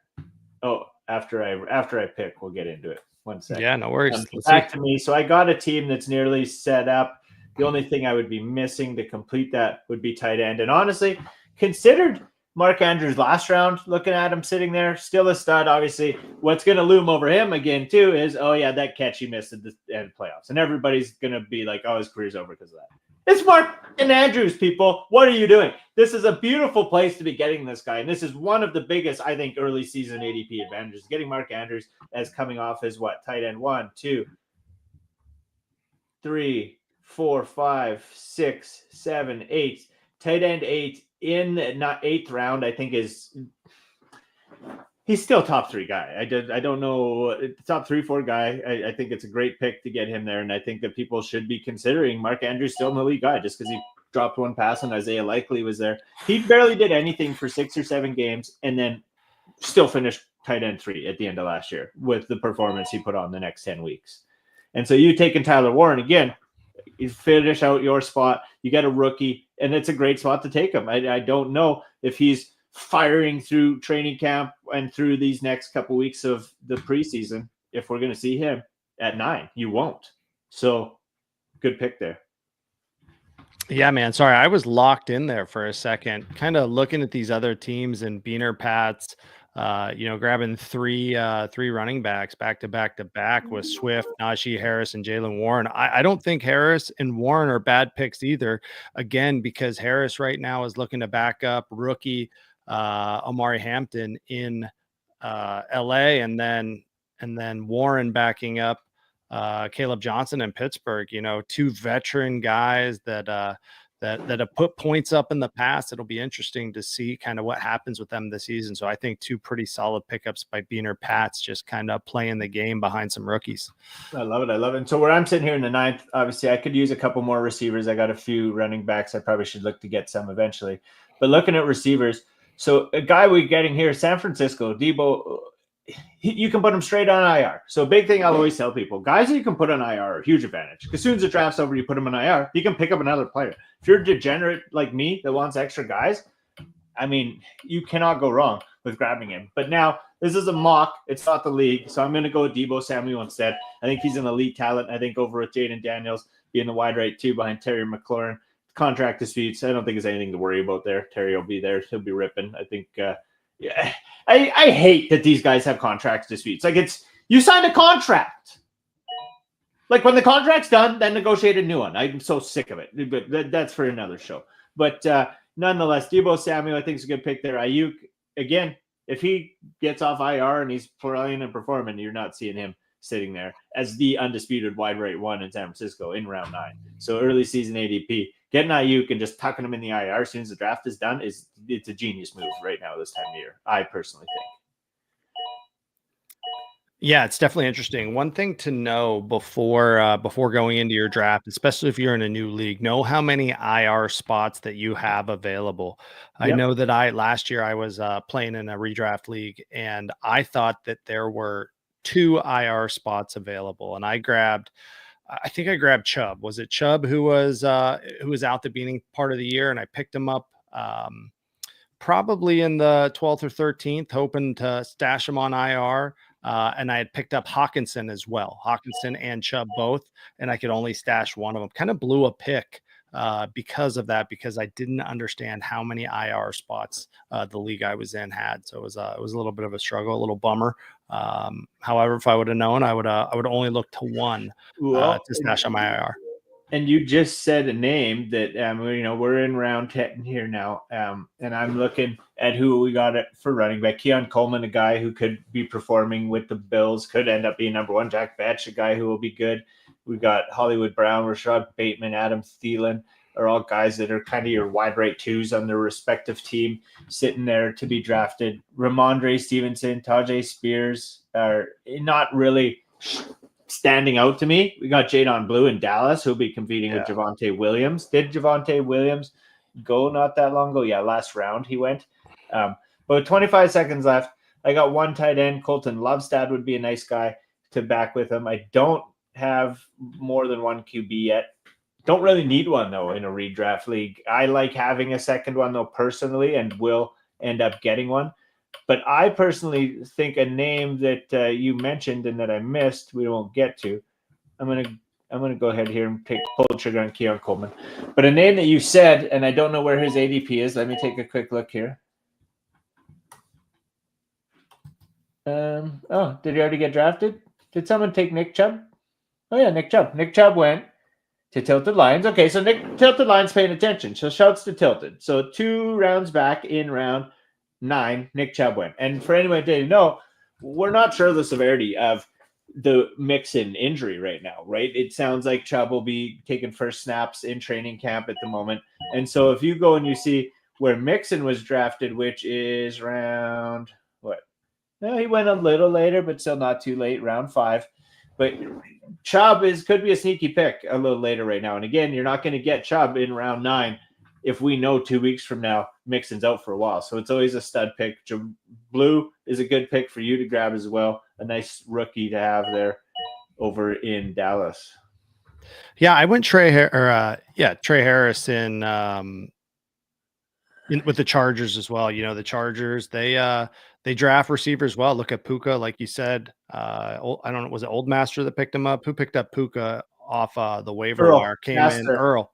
Oh, after I pick, we'll get into it. 1 second. Yeah, no worries. Back to me. So I got a team that's nearly set up. The only thing I would be missing to complete that would be tight end. And honestly, considered Mark Andrews last round, looking at him sitting there, still a stud. Obviously, what's going to loom over him again, too, is, oh, yeah, that catch he missed at the end playoffs. And everybody's going to be like, oh, his career's over because of that. It's Mark and Andrews, people. What are you doing? This is a beautiful place to be getting this guy. And this is one of the biggest, I think, early season ADP advantages. Getting Mark Andrews as coming off as what? Tight end 1, 2, 3, 4, 5, 6, 7, 8. Tight end 8 in not 8th round, I think he's still top 3 guy. I don't know, top 3-4 guy. I think it's a great pick to get him there, and I think that people should be considering Mark Andrews still in the league guy just because he dropped one pass and Isaiah Likely was there. He barely did anything for 6 or 7 games, and then still finished tight end 3 at the end of last year with the performance he put on the next 10 weeks. And so you taking Tyler Warren again. You finish out your spot. You get a rookie, and it's a great spot to take him. I don't know if he's firing through training camp and through these next couple weeks of the preseason. If we're going to see him at 9, you won't. So good pick there. Yeah, man. Sorry, I was locked in there for a second, kind of looking at these other teams and Beaner Pats. Grabbing three running backs back to back with Swift, Najee Harris, and Jalen Warren. I don't think Harris and Warren are bad picks either. Again, because Harris right now is looking to back up rookie Amari Hampton in LA, and then Warren backing up Caleb Johnson in Pittsburgh. 2 veteran guys that have put points up in the past. It'll be interesting to see kind of what happens with them this season. So I think 2 pretty solid pickups by Beaner Pats, just kind of playing the game behind some rookies. I love it. And so where I'm sitting here in the 9th, obviously I could use a couple more receivers. I got a few running backs. I probably should look to get some eventually. But looking at receivers, so a guy we're getting here, San Francisco, Debo, you can put him straight on IR. So big thing I'll always tell people, guys that you can put on IR are a huge advantage. As soon as the draft's over, you put him on IR, you can pick up another player. If you're a degenerate like me that wants extra guys, I mean, you cannot go wrong with grabbing him. But now this is a mock. It's not the league. So I'm going to go with Debo Samuel instead. I think he's an elite talent. I think over with Jaden Daniels being the wide right 2 behind Terry McLaurin. Contract disputes, I don't think there's anything to worry about there. Terry will be there. He'll be ripping. I think yeah, I hate that these guys have contract disputes. Like, it's, you signed a contract. Like, when the contract's done, then negotiate a new one. I'm so sick of it. But that's for another show. But nonetheless, Debo Samuel, I think, is a good pick there. Ayuk, again, if he gets off IR and he's playing and performing, you're not seeing him sitting there as the undisputed wide right 1 in San Francisco in round 9. So early season ADP. Getting Ayuk and just tucking him in the IR as soon as the draft is done it's a genius move right now this time of year, I personally think. Yeah, it's definitely interesting. One thing to know before going into your draft, especially if you're in a new league, know how many IR spots that you have available. Yep. I know that last year I was playing in a redraft league, and I thought that there were 2 IR spots available, and I think I grabbed Chubb. Was it Chubb who was out the beginning part of the year? And I picked him up probably in the 12th or 13th, hoping to stash him on IR. And I had picked up Hawkinson as well. Hawkinson and Chubb both. And I could only stash one of them. Kind of blew a pick because of that, because I didn't understand how many IR spots the league I was in had. So it was a little bit of a struggle, a little bummer. However, if I would have known, I would only look to 1 to stash on my IR. And you just said a name that we're in round 10 here now, and I'm looking at who we got for running back. Keon Coleman, a guy who could be performing with the Bills, could end up being number 1. Jack Batch, a guy who will be good. We've got Hollywood Brown, Rashad Bateman, Adam Thielen are all guys that are kind of your wide right 2s on their respective team sitting there to be drafted. Ramondre Stevenson, Tajay Spears are not really standing out to me. We got Jadon Blue in Dallas, who'll be competing with Javonte Williams. Did Javonte Williams go not that long ago? Yeah, last round he went. But 25 seconds left. I got 1 tight end. Colton Lovestad would be a nice guy to back with him. I don't have more than 1 QB yet. Don't really need one, though, in a redraft league. I like having a second one, though, personally, and will end up getting one. But I personally think a name that you mentioned and that I missed, we won't get to. I'm gonna go ahead here and pull the trigger on Keon Coleman. But a name that you said, and I don't know where his ADP is. Let me take a quick look here. Oh, did he already get drafted? Did someone take Nick Chubb? Oh yeah, Nick Chubb. Nick Chubb went to Tilted Lions. Okay, so Nick Tilted Lions paying attention. So shouts to Tilted. So 2 rounds back in round 9, Nick Chubb went. And for anyone who didn't know, we're not sure the severity of the Mixon injury right now, right? It sounds like Chubb will be taking first snaps in training camp at the moment. And so if you go and you see where Mixon was drafted, which is round what? No, he went a little later, but still not too late, round 5. But Chubb could be a sneaky pick a little later right now. And again, you're not going to get Chubb in round 9 if we know 2 weeks from now Mixon's out for a while. So it's always a stud pick. Blue is a good pick for you to grab as well. A nice rookie to have there over in Dallas. Yeah, I went Trey Harris in with the Chargers as well. You know, the Chargers, they draft receivers well. Look at Puka, like you said. I don't know, was it Old Master that picked him up? Who picked up Puka off the waiver wire? Came in Earl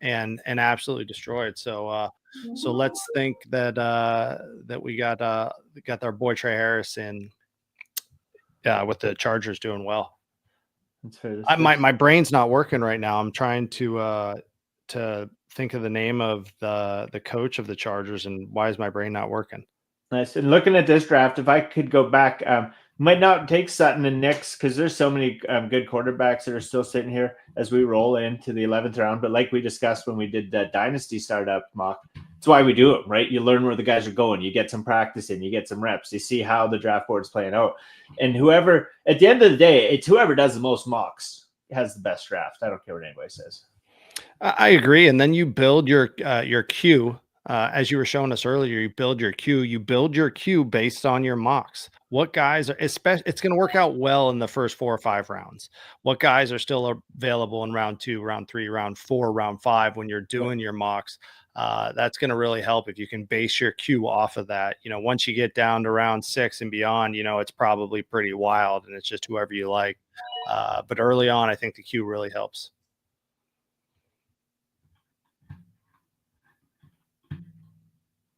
and absolutely destroyed. So so let's think that that we got our boy Trey Harris in with the Chargers doing well. That's fair. My brain's not working right now. I'm trying to think of the name of the coach of the Chargers, and why is my brain not working? Nice. And looking at this draft, if I could go back, might not take Sutton and Nix because there's so many good quarterbacks that are still sitting here as we roll into the 11th round. But like we discussed when we did the Dynasty startup mock, that's why we do it, right? You learn where the guys are going. You get some practice in, you get some reps. You see how the draft board is playing out. And whoever, at the end of the day, it's whoever does the most mocks has the best draft. I don't care what anybody says. I agree. And then you build your queue. As you were showing us earlier, you build your queue. You build your queue based on your mocks. What guys are, especially, it's going to work out well in the first 4 or 5 rounds. What guys are still available in round 2, round 3, round 4, round 5 when you're doing your mocks. That's going to really help if you can base your queue off of that. You know, once you get down to round 6 and beyond, you know, it's probably pretty wild and it's just whoever you like. But early on, I think the queue really helps.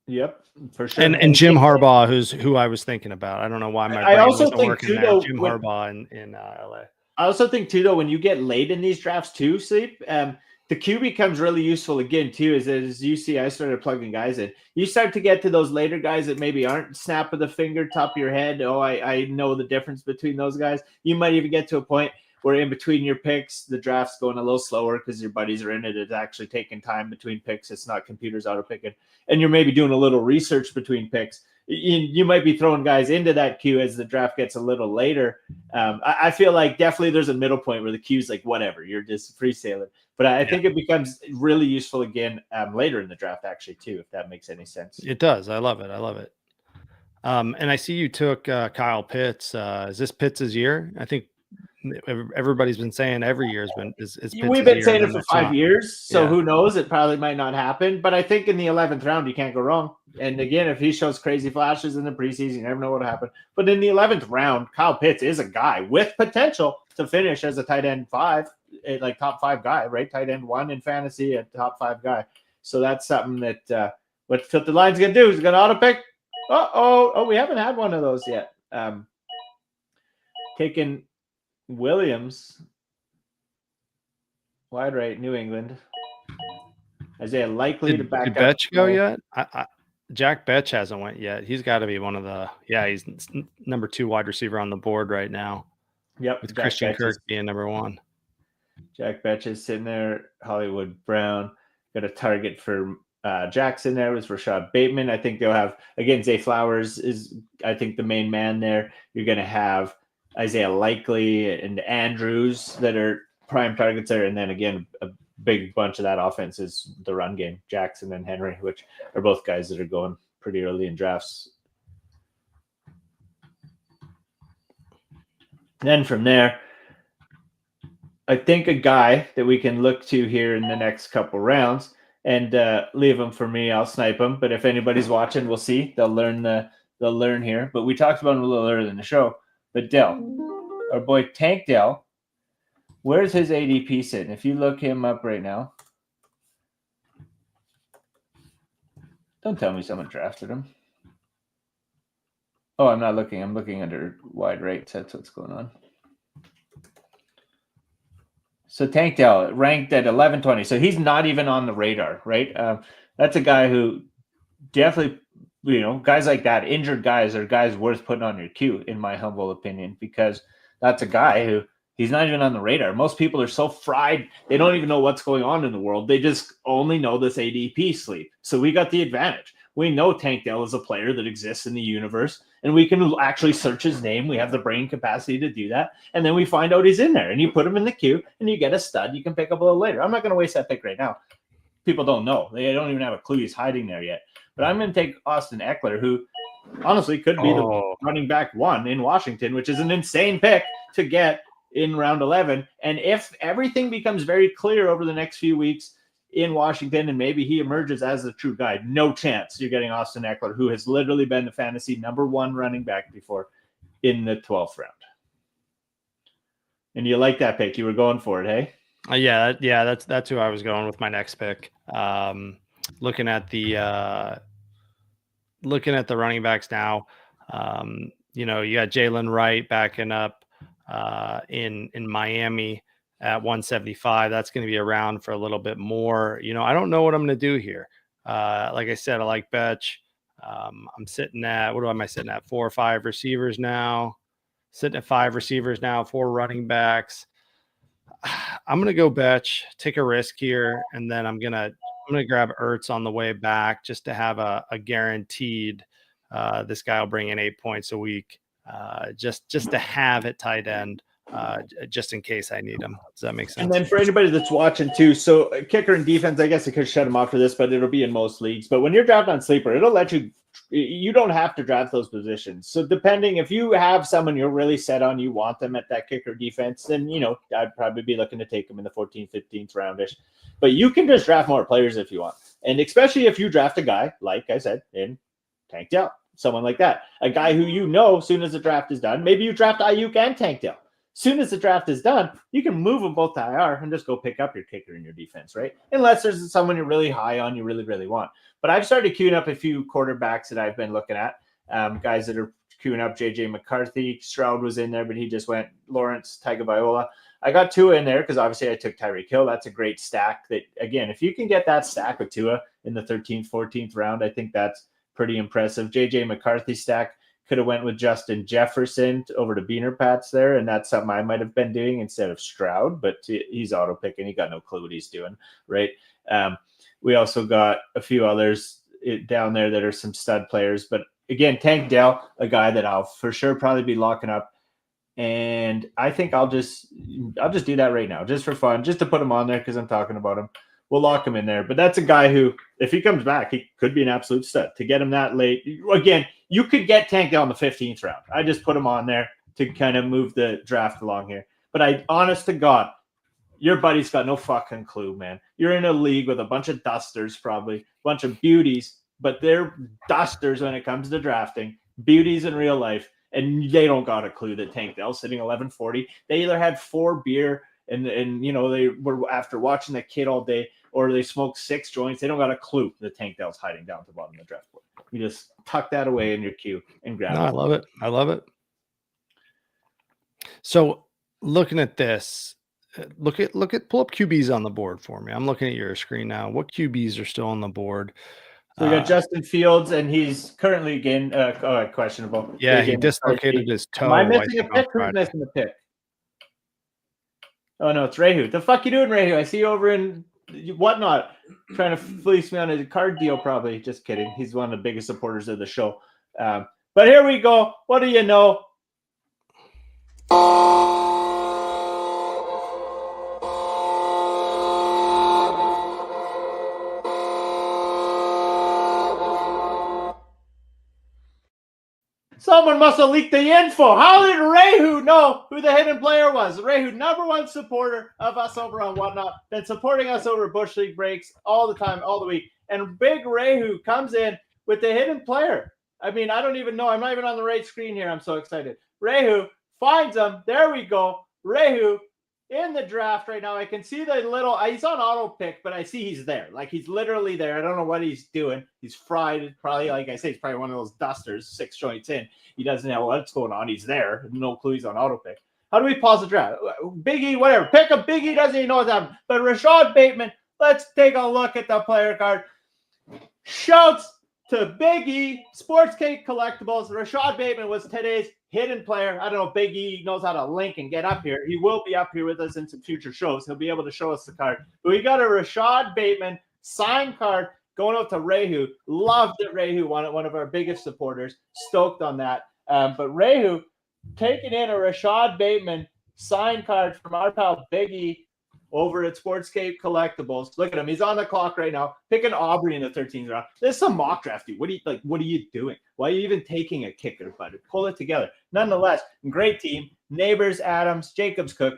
Yep, for sure. And Jim Harbaugh, who I was thinking about. I don't know why my brain wasn't working there. Jim Harbaugh in LA. I also think too, though, when you get late in these drafts too, Sleep, the queue becomes really useful again too. As you see, I started plugging guys in. You start to get to those later guys that maybe aren't snap of the finger, top of your head. Oh, I know the difference between those guys. You might even get to a point where in between your picks, the draft's going a little slower because your buddies are in it. It's actually taking time between picks. It's not computers auto picking. And you're maybe doing a little research between picks. You might be throwing guys into that queue as the draft gets a little later. I feel like definitely there's a middle point where the queue's like, whatever, you're just free sailing. But I think it becomes really useful again later in the draft, actually, too, if that makes any sense. It does. I love it. I love it. And I see you took Kyle Pitts. Is this Pitts' year? I think everybody's been saying every year is we've been saying it for 5 years, so who knows? It probably might not happen, but I think in the 11th round you can't go wrong. And again, if he shows crazy flashes in the preseason, you never know what'll happen. But in the 11th round, Kyle Pitts is a guy with potential to finish as a tight end 5, like top 5 guy, right? Tight end 1 in fantasy, a top 5 guy. So that's something that what Tilted Line's gonna do is gonna auto pick. Oh, we haven't had one of those yet. Taking Williams, wide right, New England. Isaiah likely to back up. Did Betch go yet? Jack Betch hasn't went yet. He's got to be one of the he's number 2 wide receiver on the board right now. Yep, with Christian Kirk being number 1. Jack Betch is sitting there. Hollywood Brown got a target for Jackson there was Rashad Bateman. I think they'll have, again, Zay Flowers is, I think, the main man there. You're going to have Isaiah Likely and Andrews that are prime targets there. And then, again, a big bunch of that offense is the run game, Jackson and Henry, which are both guys that are going pretty early in drafts. Then from there, I think a guy that we can look to here in the next couple rounds and leave him for me. I'll snipe him. But if anybody's watching, we'll see. They'll learn here. But we talked about him a little earlier in the show. But Dell, our boy Tank Dell, where's his ADP sitting? If you look him up right now, don't tell me someone drafted him. Oh, I'm not looking. I'm looking under wide right. That's what's going on. So Tank Dell ranked at 1120. So he's not even on the radar, right? That's a guy who definitely, guys like that, injured guys, are guys worth putting on your queue, in my humble opinion, because that's a guy who he's not even on the radar. Most people are so fried, they don't even know what's going on in the world. They just only know this ADP sleep. So we got the advantage. We know Tank Dell is a player that exists in the universe, and we can actually search his name. We have the brain capacity to do that. And then we find out he's in there, and you put him in the queue, and you get a stud you can pick up a little later. I'm not going to waste that pick right now. People don't know. They don't even have a clue he's hiding there yet. But I'm going to take Austin Eckler, who honestly could be the running back 1 in Washington, which is an insane pick to get in round 11. And if everything becomes very clear over the next few weeks in Washington, and maybe he emerges as the true guy, no chance you're getting Austin Eckler, who has literally been the fantasy number 1 running back before, in the 12th round. And you like that pick. You were going for it, hey? Yeah, that's who I was going with my next pick. Looking at the running backs now, you got Jalen Wright backing up in Miami at 175. That's going to be around for a little bit more. I don't know what I'm going to do here. Like I said, I like Betch. I'm sitting at, what am I sitting at? 4 or 5 receivers now. Sitting at 5 receivers now, 4 running backs. I'm going to go Betch, take a risk here, and then I'm going to grab Ertz on the way back just to have a guaranteed this guy will bring in 8 points a week, just to have it tight end, just in case I need him. Does that make sense? And then for anybody that's watching too, so kicker and defense, I guess I could shut him off for this, but it'll be in most leagues. But when you're drafting on Sleeper, it'll let you don't have to draft those positions. So depending, if you have someone you're really set on, you want them at that kicker defense, then, I'd probably be looking to take them in the 14th, 15th roundish. But you can just draft more players if you want. And especially if you draft a guy, like I said, in Tank Dell, someone like that, a guy who as soon as the draft is done, maybe you draft Ayuk and Tank Dell. Soon as the draft is done, you can move them both to IR and just go pick up your kicker in your defense, right? Unless there's someone you're really high on, you really, really want. But I've started queuing up a few quarterbacks that I've been looking at, guys that are queuing up. JJ McCarthy, Stroud was in there, but he just went. Lawrence Tagovailoa. I got Tua in there because obviously I took Tyreek Hill. That's a great stack. That, again, if you can get that stack with Tua in the 13th, 14th round, I think that's pretty impressive. JJ McCarthy stack. Could have went with Justin Jefferson over to Beaner Pats there, and that's something I might have been doing instead of Stroud, but he's auto picking. He got no clue what he's doing, right? We also got a few others down there that are some stud players, but again, Tank Dell, a guy that I'll for sure probably be locking up, and I think I'll just do that right now, just for fun, just to put him on there because I'm talking about him. We'll lock him in there, but that's a guy who, if he comes back, he could be an absolute stud. To get him that late, again, you could get Tank Dell in the 15th round. I just put him on there to kind of move the draft along here. But honest to God, your buddy's got no fucking clue, man. You're in a league with a bunch of dusters, probably a bunch of beauties, but they're dusters when it comes to drafting, beauties in real life, and they don't got a clue that Tank Dell's sitting 1140. They either had 4 beer and they were after watching the kid all day, or they smoked 6 joints. They don't got a clue that Tank Dell's hiding down at the bottom of the draft board. You just tuck that away in your queue and grab it. I love it. I love it. So looking at this, pull up QBs on the board for me. I'm looking at your screen now. What QBs are still on the board? So we got Justin Fields, and he's currently again questionable. Yeah, he dislocated his toe. Am I missing a pick? Who's missing a pick? Oh no, it's Rehu. The fuck you doing, Rehu? I see you over in whatnot, trying to fleece me on a card deal. Probably, just kidding. He's one of the biggest supporters of the show. But here we go. What do you know? Someone must have leaked the info. How did Rehu know who the hidden player was? Rehu, #1 supporter of us over on Whatnot, been supporting us over Bush League Breaks all the time, all the week. And big Rehu comes in with the hidden player. I mean, I don't even know. I'm not even on the right screen here. I'm so excited. Rehu finds him. There we go. Rehu in the draft right now. I can see the little, he's on auto pick, but I see he's there. Like he's literally there. I don't know what he's doing. He's fried. Probably, like I say, he's probably one of those dusters, 6 joints in. He doesn't know what's going on. He's there. No clue he's on auto pick. How do we pause the draft? Big E, whatever. Pick a Big E, doesn't even know what's happening. But Rashad Bateman, let's take a look at the player card. Shouts to Big E, Sports Cake Collectibles. Rashad Bateman was today's hidden player. I don't know if Big E knows how to link and get up here. He will be up here with us in some future shows. He'll be able to show us the card. But we got a Rashad Bateman signed card going out to Rehu. Loved it, Rehu, one of our biggest supporters. Stoked on that. But Rehu taking in a Rashad Bateman signed card from our pal Big E over at Sportscape Collectibles. Look at him. He's on the clock right now. Picking Aubrey in the 13th round. This is some mock draft, dude. What are you doing? Why are you even taking a kicker, buddy? Pull it together. Nonetheless, great team. Neighbors, Adams, Jacobs Cook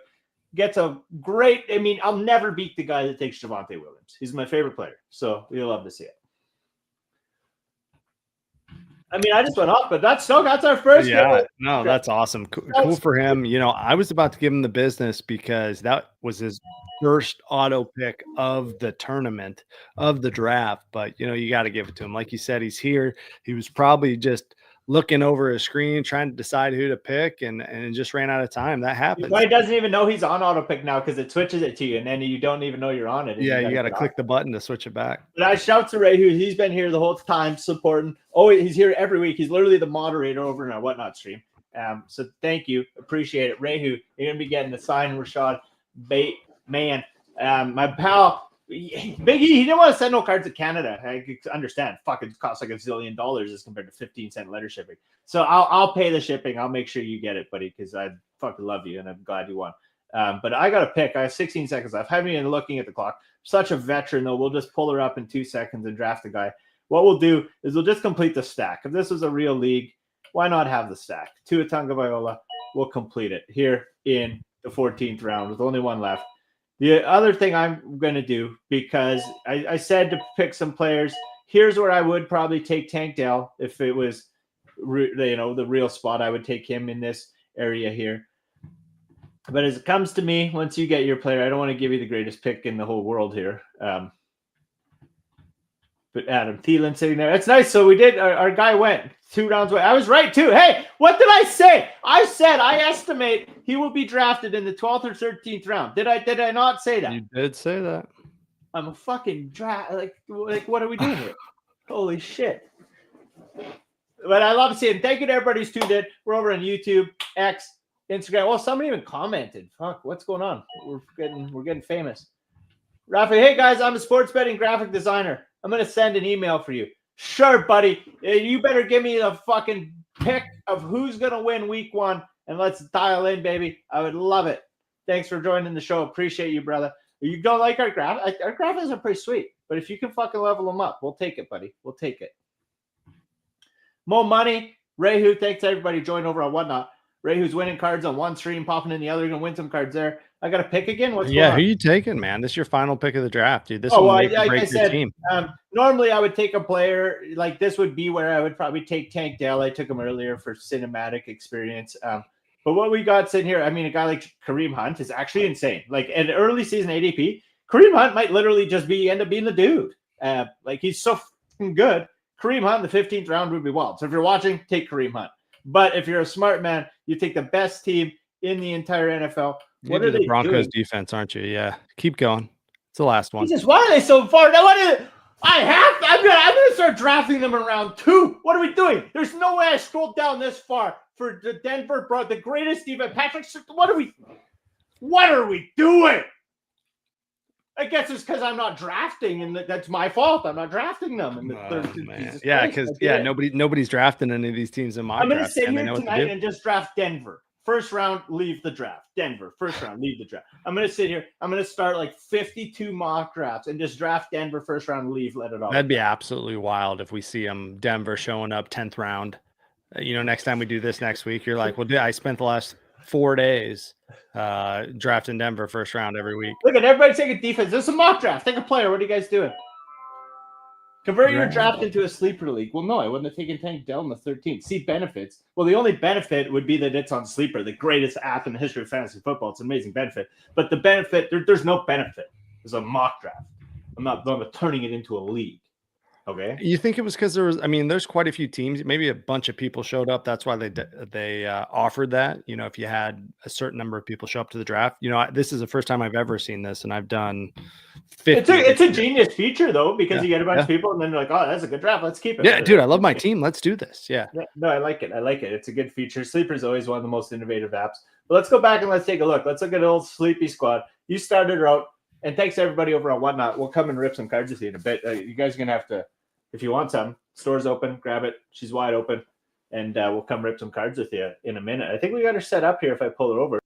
gets a great. I mean, I'll never beat the guy that takes Javonte Williams. He's my favorite player. So you'll love to see it. I mean, I just went off, but that's our first. Yeah, no, that's awesome. Cool for him. You know, I was about to give him the business because that was his first auto pick of the tournament, of the draft. But, you know, you got to give it to him. Like you said, he's here. He was probably just looking over his screen, trying to decide who to pick, and just ran out of time. That happens. He doesn't even know he's on auto pick now because it switches it to you, and then you don't even know you're on it. Yeah, you got to click the button to switch it back. But I shout to Ray, he's been here the whole time supporting. Oh, he's here every week. He's literally the moderator over in our Whatnot stream. So thank you. Appreciate it. Ray, you're going to be getting the sign Rashad Bateman. My pal, Big E, he didn't want to send no cards to Canada. I understand. Fucking costs like $1 zillion as compared to 15-cent letter shipping. So I'll pay the shipping. I'll make sure you get it, buddy, because I fucking love you and I'm glad you won. But I got to pick. I have 16 seconds left. Haven't even looking at the clock. Such a veteran, though. We'll just pull her up in 2 seconds and draft the guy. What we'll do is we'll just complete the stack. If this was a real league, why not have the stack? Tua Tagovailoa, we'll complete it here in the 14th round with only one left. The other thing I'm going to do, because I said to pick some players, here's where I would probably take Tank Dell if it was, the real spot. I would take him in this area here. But as it comes to me, once you get your player, I don't want to give you the greatest pick in the whole world here. But Adam Thielen sitting there. That's nice. So we did. Our guy went 2 rounds away. I was right, too. Hey, what did I say? I said I estimate he will be drafted in the 12th or 13th round. Did I not say that? You did say that. I'm a fucking draft. Like, what are we doing here? Holy shit. But I love to see it. Thank you to everybody who's tuned in. We're over on YouTube, X, Instagram. Well, somebody even commented. Fuck, what's going on? We're getting famous. Rafi, hey guys, I'm a sports betting graphic designer. I'm going to send an email for you. Sure, buddy. You better give me the fucking pick of who's going to win week 1, and let's dial in, baby. I would love it. Thanks for joining the show. Appreciate you, brother. You don't like our graphics? Our graphics are pretty sweet, but if you can fucking level them up, we'll take it, buddy. We'll take it. Mo Money, Rehu, thanks everybody join over on Whatnot. Rehu's winning cards on one stream, popping in the other, going to win some cards there. I got to pick again. What's going on? Who you taking, man? This is your final pick of the draft, dude. This will make or break your team. Normally, I would take a player like this. Would be where I would probably take Tank Dell. I took him earlier for cinematic experience. But what we got sitting here, I mean, a guy like Kareem Hunt is actually insane. Like an early season ADP, Kareem Hunt might literally just end up being the dude. Like he's so good. Kareem Hunt in the 15th round would be wild. So if you're watching, take Kareem Hunt. But if you're a smart man, you take the best team in the entire NFL. What are the Broncos defense, aren't you? Yeah. Keep going. It's the last one. Jesus, why are they so far? Now, I'm gonna start drafting them in round 2. What are we doing? There's no way I scrolled down this far for the Denver, bro. The greatest defense. Patrick, what are we doing? I guess it's because I'm not drafting, and that's my fault. I'm not drafting them. And nobody's drafting any of these teams in my draft. I'm going to sit here tonight and just draft Denver. First round, leave the draft. Denver, first round, leave the draft. I'm going to sit here. I'm going to start like 52 mock drafts and just draft Denver first round, leave, let it all. That'd be absolutely wild if we see Denver showing up 10th round. Next time we do this next week, you're like, well, I spent the last 4 days drafting Denver first round every week. Look at everybody taking defense. This is a mock draft. Take a player. What are you guys doing? Convert your draft into a sleeper league. Well, no, I wouldn't have taken Tank Dell in the 13th. See benefits. Well, the only benefit would be that it's on Sleeper, the greatest app in the history of fantasy football. It's an amazing benefit. But the benefit, there's no benefit. It's a mock draft. I'm not turning it into a league. Okay. You think it was because there's quite a few teams, maybe a bunch of people showed up. That's why they offered that. If you had a certain number of people show up to the draft, this is the first time I've ever seen this, and I've done 50. It's a genius feature though, because you get a bunch of people, and then they're like, "Oh, that's a good draft. Let's keep it." Yeah, dude, I love my team. Let's do this. Yeah. No, I like it. It's a good feature. Sleeper is always one of the most innovative apps. But let's go back and let's take a look. Let's look at old Sleepy Squad. You started her out, and thanks to everybody over on Whatnot. We'll come and rip some cards with you in a bit. You guys are gonna have to. If you want some, store's open, grab it. She's wide open, and we'll come rip some cards with you in a minute. I think we got her set up here if I pull her over.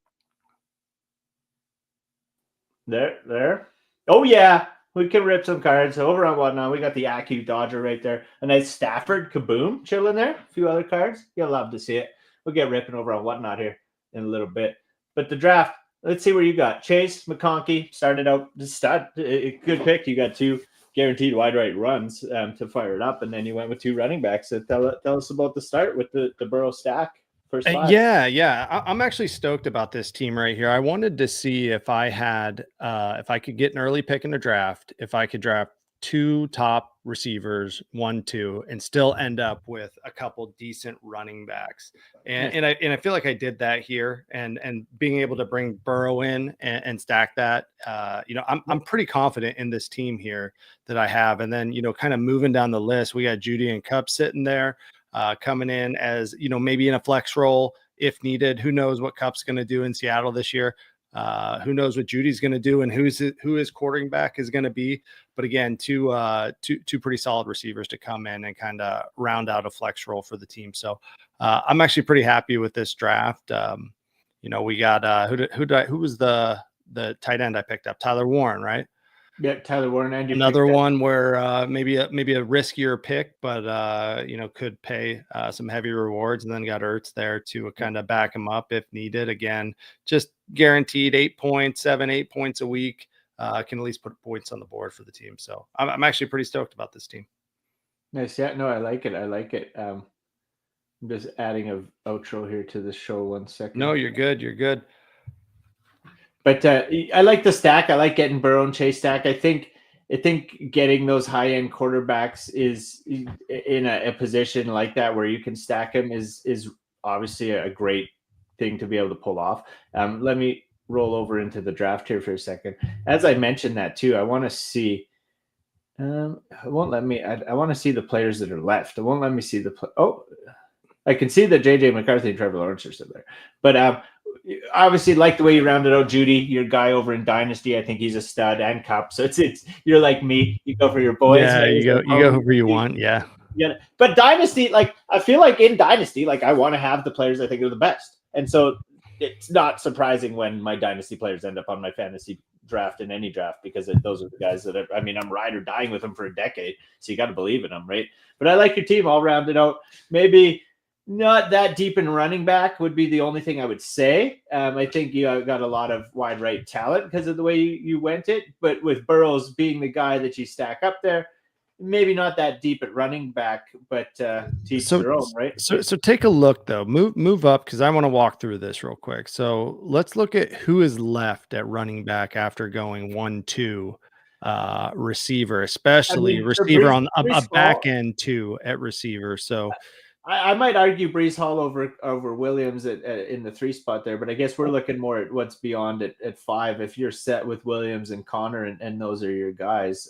There. Oh, yeah, we can rip some cards. Over on Whatnot, we got the Acu Dodger right there. A nice Stafford Kaboom chilling there. A few other cards. You'll love to see it. We'll get ripping over on Whatnot here in a little bit. But the draft, let's see where you got. Chase McConkey started out the stud. Good pick. You got 2 guaranteed wide right runs to fire it up, and then you went with 2 running backs. So tell us about the start with the Burrow stack. First 5. Yeah. I'm actually stoked about this team right here. I wanted to see if I had if I could get an early pick in the draft, if I could draft 2 top receivers, 1, 2, and still end up with a couple decent running backs. And I feel like I did that here, and being able to bring Burrow in and stack that. I'm pretty confident in this team here that I have. And then, kind of moving down the list, we got Judy and Cup sitting there, coming in as, maybe in a flex role if needed. Who knows what Cup's going to do in Seattle this year? Who knows what Judy's going to do and who his quarterback is going to be. But again, two pretty solid receivers to come in and kind of round out a flex role for the team. So I'm actually pretty happy with this draft. We got who was the tight end I picked up? Tyler Warren, right? Yeah, Tyler Warren. And another one where maybe a riskier pick, but could pay some heavy rewards, and then got Ertz there to kind of back him up if needed. Again, just guaranteed 8 points, 8 points a week. Can at least put points on the board for the team. So I'm actually pretty stoked about this team. Nice. Yeah, no, I like it. I'm just adding an outro here to the show 1 second. No, you're good. But I like the stack. I like getting Burrow and Chase stack. I think getting those high-end quarterbacks is in a position like that where you can stack them is obviously a great thing to be able to pull off. Let me roll over into the draft here for a second. As I mentioned that too, I want to see. It won't let me. I want to see the players that are left. It won't let me see the. I can see that JJ McCarthy and Trevor Lawrence are still there, but obviously like the way you rounded out Judy, your guy over in Dynasty. I think he's a stud, and Cup. So it's you're like me. You go for your boys. Yeah, you go whoever you want. Yeah. Yeah. But Dynasty, like I feel like in Dynasty, like I want to have the players I think are the best. And so it's not surprising when my Dynasty players end up on my fantasy draft in any draft, because those are the guys that I'm ride or dying with them for a decade. So you got to believe in them, right? But I like your team all rounded out. Maybe not that deep in running back would be the only thing I would say. I think you got a lot of wide right talent because of the way you went it. But with Burrows being the guy that you stack up there, maybe not that deep at running back, but teach their own, right? So take a look though. Move up, because I want to walk through this real quick. So let's look at who is left at running back after going 1-2 receiver, especially receiver on a back end 2 at receiver. So I might argue Breece Hall over Williams in the 3 spot there, but I guess we're looking more at what's beyond at 5. If you're set with Williams and Connor and those are your guys,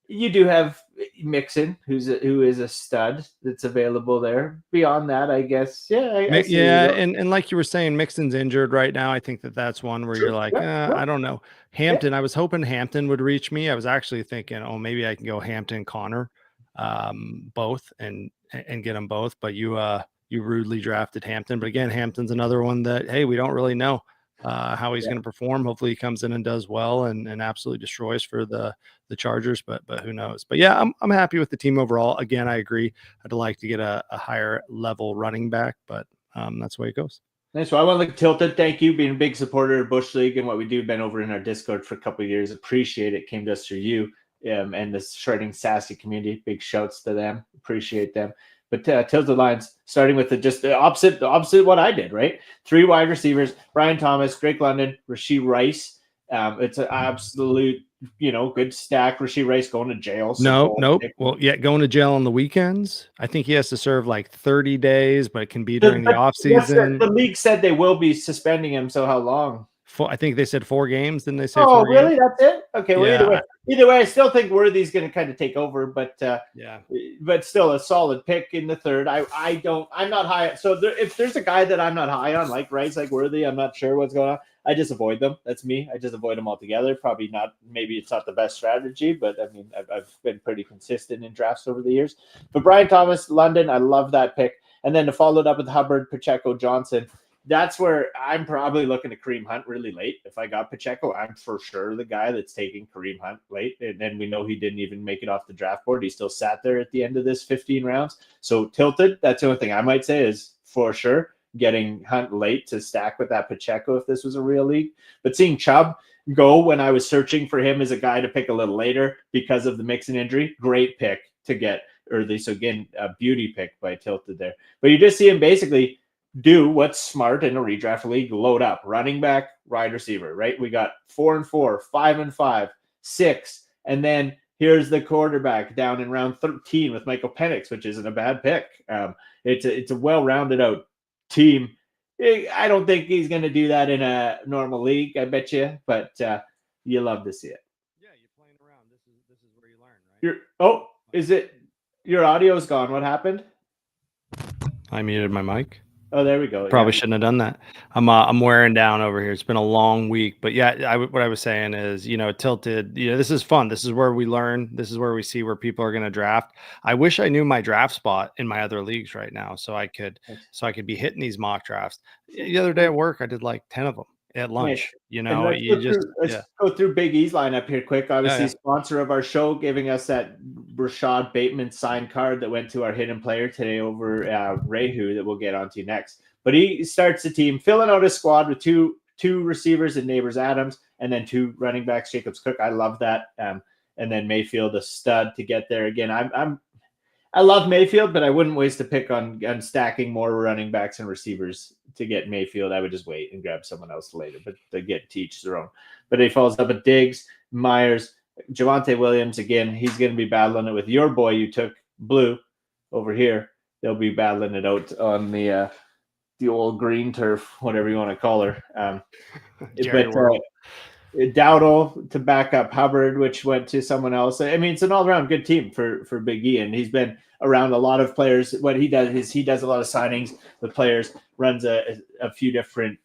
you do have Mixon, who is a stud that's available there. Beyond that, I guess, and like you were saying, Mixon's injured right now. I think that's one where you're like, I don't know. Hampton, I was hoping Hampton would reach me. I was actually thinking, maybe I can go Hampton, Connor, both and get them both. But you rudely drafted Hampton. But again, Hampton's another one that, hey, we don't really know how he's going to perform. Hopefully he comes in and does well and absolutely destroys for the Chargers, but who knows. But yeah, I'm happy with the team overall. Again, I agree. I'd like to get a higher level running back, but that's the way it goes. Nice. Well, I want to look Tilted. Thank you, being a big supporter of Bush League and what we do. Been over in our Discord for a couple of years. Appreciate it. Came to us through you. and the shredding sassy community. Big shouts to them. Appreciate them. But Tilted Lions, starting with just the opposite what I did, right? 3 wide receivers: Brian Thomas, Drake London, Rashee Rice. It's an absolute, good stack. Rashee Rice going to jail. So Nope. Well, yeah, going to jail on the weekends. I think he has to serve like 30 days, but it can be during the off season. The league said they will be suspending him. So how long? I think they said 4 games. Didn't they say? Oh, 4 really? games? That's it? Okay. Well, Yeah. either way, I still think Worthy's going to kind of take over, but Yeah. But still a solid pick in the 3rd. I'm not high. So if there's a guy that I'm not high on, like Rice, like Worthy, I'm not sure what's going on. I just avoid them. That's me. I just avoid them altogether. Probably not. Maybe it's not the best strategy, but I mean, I've been pretty consistent in drafts over the years. But Brian Thomas, London, I love that pick. And then to follow it up with Hubbard, Pacheco, Johnson. That's where I'm probably looking to Kareem Hunt really late. If I got Pacheco, I'm for sure the guy that's taking Kareem Hunt late. And then we know he didn't even make it off the draft board. He still sat there at the end of this 15 rounds. So tilted. That's the only thing I might say is for sure getting Hunt late to stack with that Pacheco if this was a real league. But seeing Chubb go when I was searching for him as a guy to pick a little later because of the Mixon injury, great pick to get early. So again, a beauty pick by Tilted there. But you just see him basically do what's smart in a redraft league: load up running back, wide receiver, right? We got 4 and 4, 5 and 5, 6, and then here's the quarterback down in round 13 with Michael Penix, which isn't a bad pick. It's a well-rounded out team. I don't think he's going to do that in a normal league, I bet you, but you love to see it. Yeah, you're playing around. This is where you learn, right? Is it your audio's gone? What happened? I muted my mic. Oh, there we go. Probably shouldn't have done that. I'm wearing down over here. It's been a long week, but yeah, what I was saying is, tilted. This is fun. This is where we learn. This is where we see where people are going to draft. I wish I knew my draft spot in my other leagues right now, so I could be hitting these mock drafts. The other day at work, I did like 10 of them at lunch. Let's go through Big E's lineup here quick. Obviously, sponsor of our show, giving us that Rashad Bateman signed card that went to our hidden player today over Rehu that we'll get onto next. But he starts the team, filling out his squad with two receivers and Neighbors Adams, and then 2 running backs, Jacobs Cook. I love that. And then Mayfield, a stud to get there. Again, I love Mayfield, but I wouldn't waste a pick on stacking more running backs and receivers to get Mayfield. I would just wait and grab someone else later, but they get to each their own. But he follows up with Diggs, Myers, Javonte Williams. Again, he's going to be battling it with your boy you took, Blue, over here. They'll be battling it out on the old green turf, whatever you want to call her. Dowdle to back up Hubbard, which went to someone else. I mean, it's an all-around good team for Big E, and he's been around a lot of players. What he does is he does a lot of signings with players, runs a few different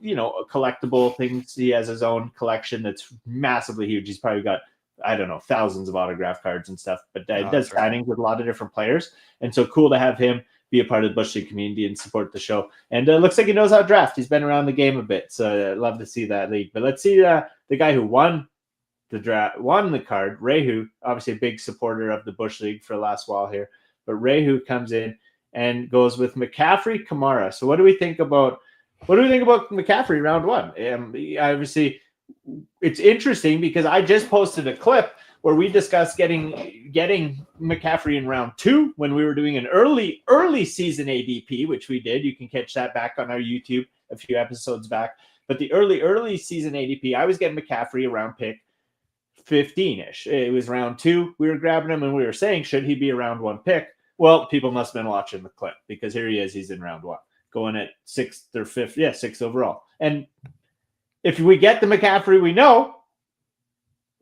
collectible things. He has his own collection that's massively huge. He's probably got, I don't know, thousands of autograph cards and stuff, but does signings with a lot of different players. And so cool to have him be a part of the Bush League community and support the show. And it looks like he knows how to draft. He's been around the game a bit, so I'd love to see that league. But let's see the guy who won the card, Rehu, obviously a big supporter of the Bush League for the last while here. But Rehu comes in and goes with McCaffrey, Kamara. So what do we think about McCaffrey round 1? Obviously, it's interesting because I just posted a clip where we discussed getting McCaffrey in round 2 when we were doing an early season ADP, which we did. You can catch that back on our YouTube a few episodes back. But the early season ADP, I was getting McCaffrey around pick 15-ish. It was round 2. We were grabbing him and we were saying, should he be a round 1 pick? Well, people must have been watching the clip because here he is. He's in round 1, going at 6th or 5th. Yeah, 6th overall. And if we get the McCaffrey we know,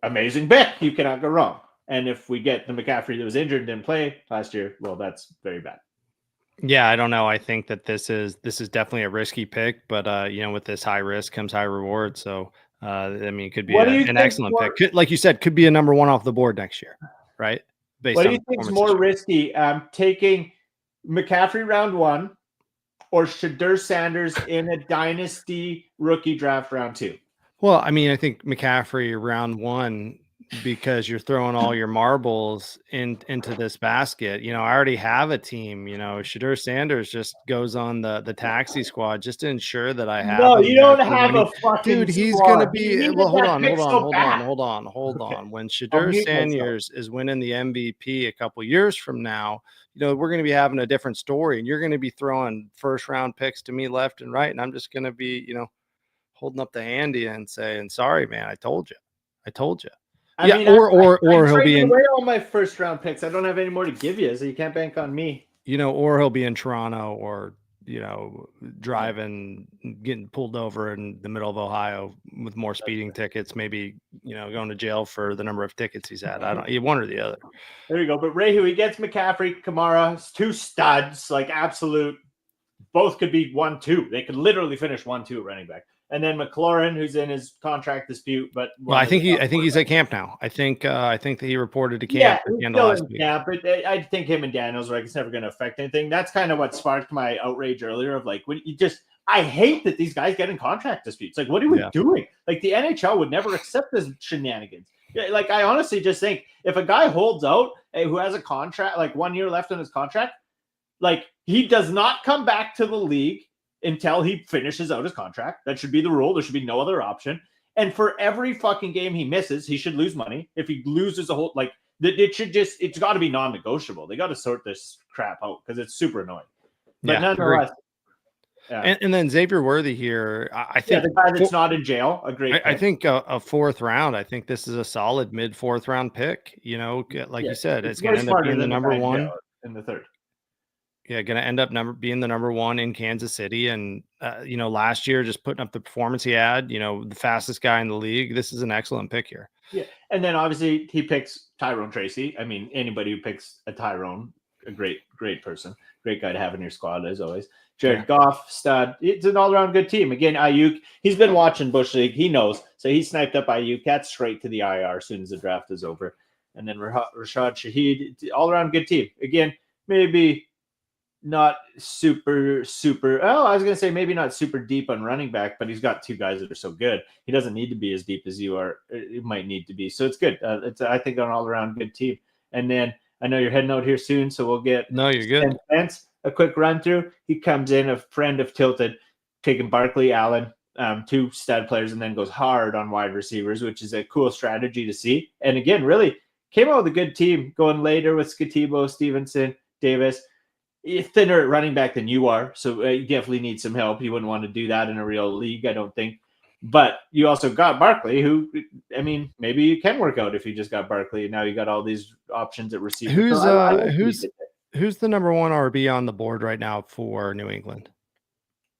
amazing pick. You cannot go wrong. And if we get the McCaffrey that was injured and didn't play last year, well, that's very bad. Yeah, I don't know. I think that this is definitely a risky pick, but with this high risk comes high reward. So it could be an excellent pick. Like you said, could be a number 1 off the board next year, right? What do you think is more risky? Taking McCaffrey round 1 or Shadur Sanders in a dynasty rookie draft round 2? Well, I mean, I think McCaffrey round 1 because you're throwing all your marbles into this basket. I already have a team. Shadur Sanders just goes on the taxi squad just to ensure that I have No, him you there. don't So have a fucking dude, he's squad. gonna You be needed well. Hold that on, pick hold on, so hold bad. on, hold on, hold Okay. on. When I'll Shadur mute Sanders is winning the MVP a couple years from now, we're going to be having a different story, and you're going to be throwing first round picks to me left and right, and I'm just going to be, holding up the handy and saying, "Sorry, man, I told you." I Yeah, mean, or he'll be traded in, away all my first round picks. I don't have any more to give you, so you can't bank on me. or he'll be in Toronto, or driving, getting pulled over in the middle of Ohio with more speeding tickets, maybe going to jail for the number of tickets he's had. I don't, one or the other. There you go. But Rehu, he gets McCaffrey, Kamara, 2 studs, like absolute. Both could be 1-2. They could literally finish 1-2 running back. And then McLaurin, who's in his contract dispute, but Well, I think he's at camp now. I think that he reported to camp yeah, at the he's end of still last in week. camp. But I think him and Daniels, like, it's never going to affect anything. That's kind of what sparked my outrage earlier of like, when you just, I hate that these guys get in contract disputes. Like, what are we doing? Like, the NHL would never accept this shenanigans. Like, I honestly just think if a guy holds out who has a contract, like 1 year left on his contract, like, he does not come back to the league until he finishes out his contract. That should be the rule. There should be no other option. And for every fucking game he misses, he should lose money. If he loses a whole, like, it's got to be non-negotiable. They got to sort this crap out because it's super annoying. But nonetheless. Yeah. And then Xavier Worthy here, I think the guy that's not in jail, a great pick. I think a fourth round. I think this is a solid mid fourth round pick. Like you said, it's going to end up being the number one in the third. Yeah, going to end up being the number one in Kansas City. And, last year, just putting up the performance he had, the fastest guy in the league. This is an excellent pick here. Yeah. And then obviously he picks Tyrone Tracy. I mean, anybody who picks a Tyrone, a great person, great guy to have in your squad as always. Jared Goff, stud. It's an all-around good team. Again, Ayuk, he's been watching Bush League. He knows. So he sniped up Ayuk. That's straight to the IR as soon as the draft is over. And then Rashad Shaheed, all-around good team. Again, maybe not super. I was gonna say maybe not super deep on running back, but he's got 2 guys that are so good. He doesn't need to be as deep as you are. It might need to be. So it's good. It's I think an all-around good team. And then I know you're heading out here soon, so we'll get. No, you're good. A quick run through. He comes in, a friend of Tilted, taking Barkley, Allen, 2 stud players, and then goes hard on wide receivers, which is a cool strategy to see. And again, really came out with a good team going later with Skatibo, Stevenson, Davis. Thinner at running back than you are, so you definitely need some help. You wouldn't want to do that in a real league, I don't think. But you also got Barkley, who, I mean, maybe you can work out if you just got Barkley. And now you got all these options at receiver. Who's the number one RB on the board right now for New England?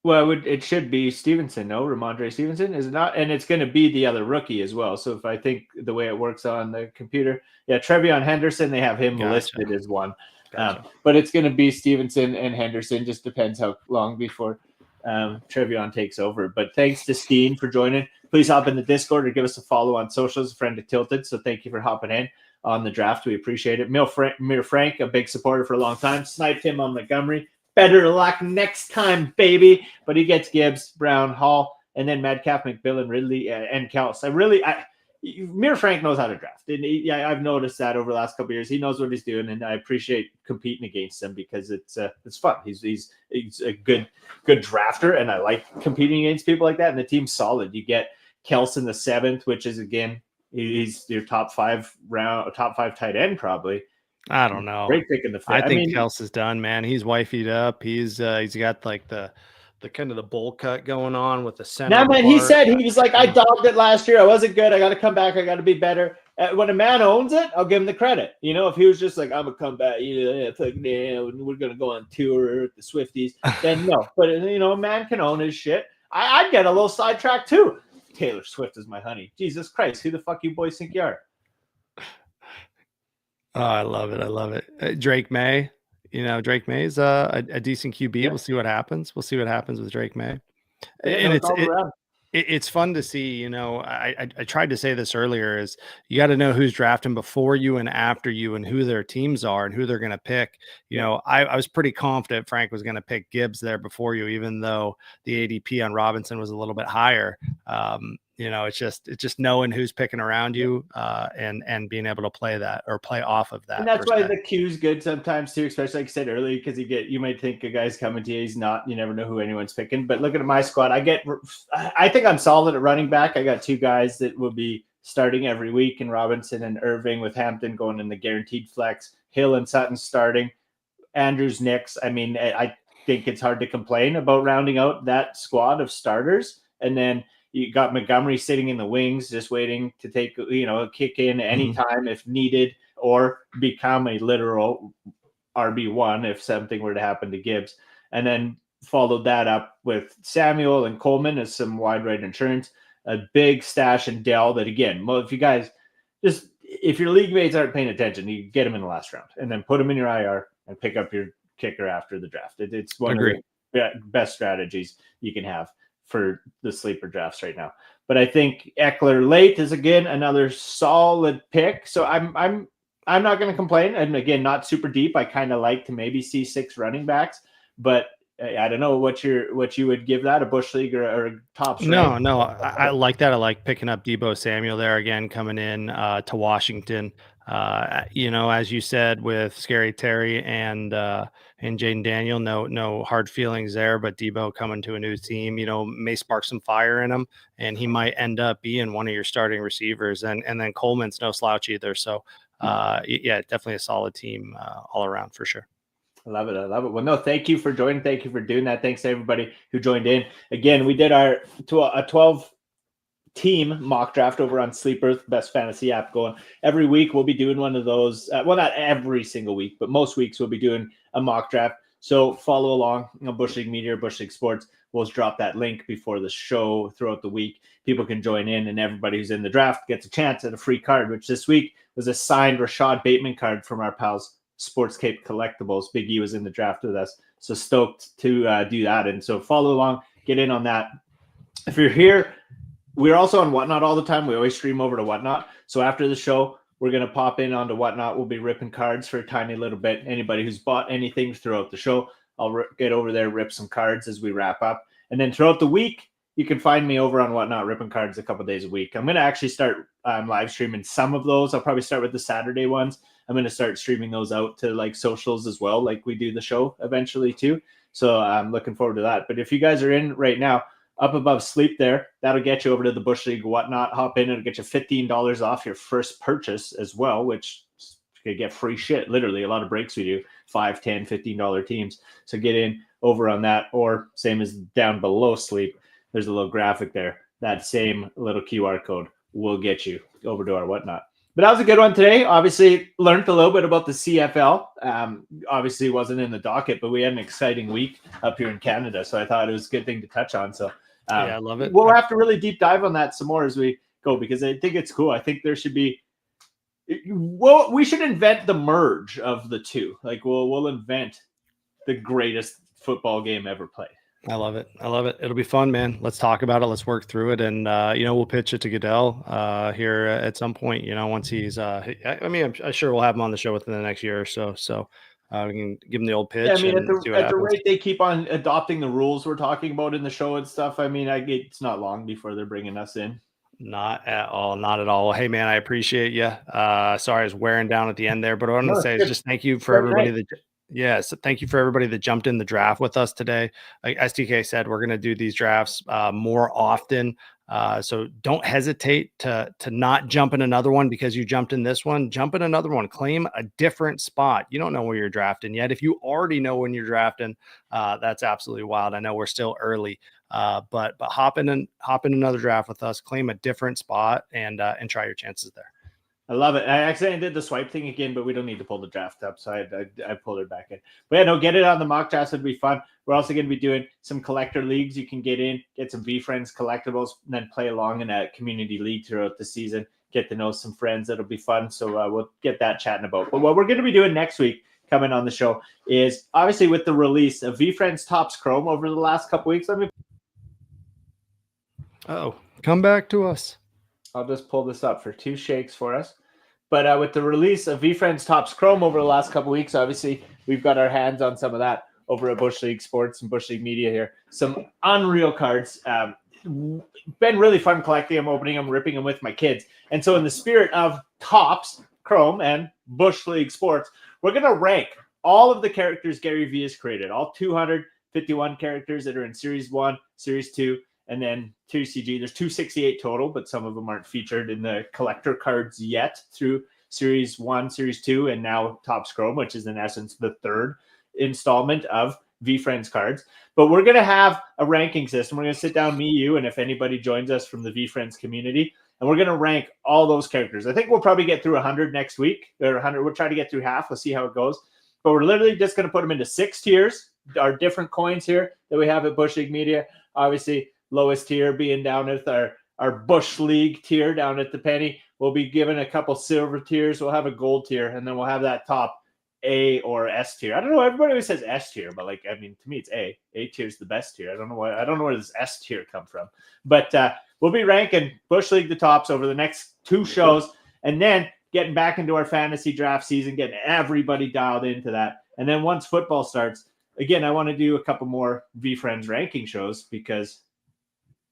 Well, it should be Stevenson, no? Ramondre Stevenson, is it not? And it's going to be the other rookie as well. So if I think the way it works on the computer, Trevion Henderson, they have him listed as one. Gotcha. But it's going to be Stevenson and Henderson. Just depends how long before Trevion takes over. But thanks to Steen for joining. Please hop in the Discord or give us a follow on socials. A friend of Tilted. So thank you for hopping in on the draft. We appreciate it. Mir Frank, a big supporter for a long time. Sniped him on Montgomery. Better luck next time, baby. But he gets Gibbs, Brown, Hall, and then Metcalf, McMillan, Ridley, and Kels. Mir Frank knows how to draft. And I've noticed that over the last couple of years. He knows what he's doing, and I appreciate competing against him because it's fun. He's a good drafter, and I like competing against people like that. And the team's solid. You get Kels in the 7th, which is, again, he's your top 5 tight end probably. I don't know. Great pick in the 5th. I think Kels is done, man. He's wifeyed up. He's got like the kind of the bowl cut going on with the center. Now, man, he said, he was like, I dogged it last year. I wasn't good. I got to come back. I got to be better. When a man owns it, I'll give him the credit. If he was just like, I'm going to come back, we're going to go on tour with the Swifties, then no. But, a man can own his shit. I'd get a little sidetracked too. Taylor Swift is my honey. Jesus Christ. Who the fuck you boys think you are? Oh, I love it. Drake May. Drake May's a decent QB. Yeah. We'll see what happens. We'll see what happens with Drake May. And it's fun to see. I tried to say this earlier is you got to know who's drafting before you and after you and who their teams are and who they're going to pick. I was pretty confident Frank was going to pick Gibbs there before you, even though the ADP on Robinson was a little bit higher. it's just knowing who's picking around you, and being able to play that or play off of that. And that's why the queue's good sometimes too, especially like I said earlier, because you might think a guy's coming to you, he's not. You never know who anyone's picking. But looking at my squad, I think I'm solid at running back. I got 2 guys that will be starting every week, and Robinson and Irving, with Hampton going in the guaranteed flex, Hill and Sutton starting, Andrews, Nix. I mean, I think it's hard to complain about rounding out that squad of starters. And then you got Montgomery sitting in the wings, just waiting to take, a kick in anytime if needed, or become a literal RB1 if something were to happen to Gibbs. And then followed that up with Samuel and Coleman as some wide right insurance, a big stash in Dell that, again, if you guys if your league mates aren't paying attention, you get them in the last round and then put them in your IR and pick up your kicker after the draft. It's one of the best strategies you can have for the sleeper drafts right now. But I think Eckler late is, again, another solid pick. So I'm not going to complain. And again, not super deep. I kind of like to maybe see 6 running backs, but I don't know what you would give that, a bush league or a top. No, I like that. I like picking up Deebo Samuel there again, coming in to Washington. As you said, with Scary Terry and Jaden Daniel, no hard feelings there, but Deebo coming to a new team, may spark some fire in him, and he might end up being one of your starting receivers. And then Coleman's no slouch either. So definitely a solid team all around for sure. I love it. Well, no, thank you for joining. Thank you for doing that. Thanks to everybody who joined in. Again, we did a 12-team mock draft over on Sleeper, best fantasy app going. Every week we'll be doing one of those. Well, not every single week, but most weeks we'll be doing a mock draft. So follow along on Bush League Media or Bush League Sports. We'll drop that link before the show throughout the week. People can join in, and everybody who's in the draft gets a chance at a free card, which this week was a signed Rashad Bateman card from our pals Sportscape Collectibles. Big E was in the draft with us, so stoked to do that. And so follow along, get in on that. If you're here, we're also on Whatnot all the time. We always stream over to Whatnot. So after the show, we're going to pop in onto Whatnot. We'll be ripping cards for a tiny little bit. Anybody who's bought anything throughout the show, I'll get over there, rip some cards as we wrap up. And then throughout the week, you can find me over on Whatnot, ripping cards a couple days a week. I'm going to actually start live streaming some of those. I'll probably start with the Saturday ones. I'm going to start streaming those out to like socials as well, like we do the show eventually too. So I'm looking forward to that. But if you guys are in right now, up above Sleep there, that'll get you over to the Bush League Whatnot. Hop in, it'll get you $15 off your first purchase as well, which you could get free shit. Literally, a lot of breaks we do, $5, $10, $15 teams. So get in over on that, or same as down below Sleep. There's a little graphic there. That same little QR code will get you over to our Whatnot. But that was a good one today. Obviously, learned a little bit about the CFL. Obviously, wasn't in the docket, but we had an exciting week up here in Canada. So I thought it was a good thing to touch on. So I love it. We'll have to really deep dive on that some more as we go, because I think it's cool. I think there should be, we should invent the merge of the two. Like we'll invent the greatest football game ever played. I love it. It'll be fun, man. Let's talk about it. Let's work through it. And, we'll pitch it to Goodell here at some point, once he's, I'm sure we'll have him on the show within the next year or so. So we can give him the old pitch. Yeah, at the rate they keep on adopting the rules we're talking about in the show and stuff, it's not long before they're bringing us in. Not at all. Well, hey, man, I appreciate you. Sorry I was wearing down at the end there, but what I want to say is just thank you for everybody so thank you for everybody that jumped in the draft with us today. Like STK said, we're going to do these drafts more often. So don't hesitate to not jump in another one because you jumped in this one. Jump in another one. Claim a different spot. You don't know where you're drafting yet. If you already know when you're drafting, that's absolutely wild. I know we're still early, but hop in another draft with us. Claim a different spot and try your chances there. I love it. I accidentally did the swipe thing again, but we don't need to pull the draft up, so I pulled it back in. But yeah, no, get it on the mock draft. It'd be fun. We're also going to be doing some collector leagues. You can get some V-Friends collectibles, and then play along in a community league throughout the season. Get to know some friends. It'll be fun. So we'll get that chatting about. But what we're going to be doing next week, coming on the show, is obviously with the release of V-Friends Topps Chrome over the last couple weeks. Come back to us. I'll just pull this up for 2 shakes for us. But with the release of V-Friends Topps Chrome over the last couple of weeks, obviously, we've got our hands on some of that over at Bush League Sports and Bush League Media here. Some unreal cards. been really fun collecting them, opening them, ripping them with my kids. And so in the spirit of Topps, Chrome, and Bush League Sports, we're going to rank all of the characters Gary Vee has created, all 251 characters that are in Series 1, Series 2, and then TCG. There's 268 total, but some of them aren't featured in the collector cards yet through Series 1, Series 2, and now Topps Chrome, which is in essence the third installment of V-Friends cards. But we're going to have a ranking system. We're going to sit down, me, you, and if anybody joins us from the V-Friends community, and we're going to rank all those characters. I think we'll probably get through 100 next week, or 100. We'll try to get through half. We'll see how it goes. But we're literally just going to put them into 6 tiers. Our different coins here that we have at Bush League Media. Obviously, lowest tier being down at our Bush League tier down at the penny. We'll be given a couple silver tiers. We'll have a gold tier, and then we'll have that top A or S tier. I don't know. Everybody always says S tier, but like, I mean, to me, it's A. A tier is the best tier. I don't know why. I don't know where this S tier come from. But we'll be ranking Bush League the tops over the next 2 shows, and then getting back into our fantasy draft season, getting everybody dialed into that. And then once football starts, again, I want to do a couple more V-Friends ranking shows, because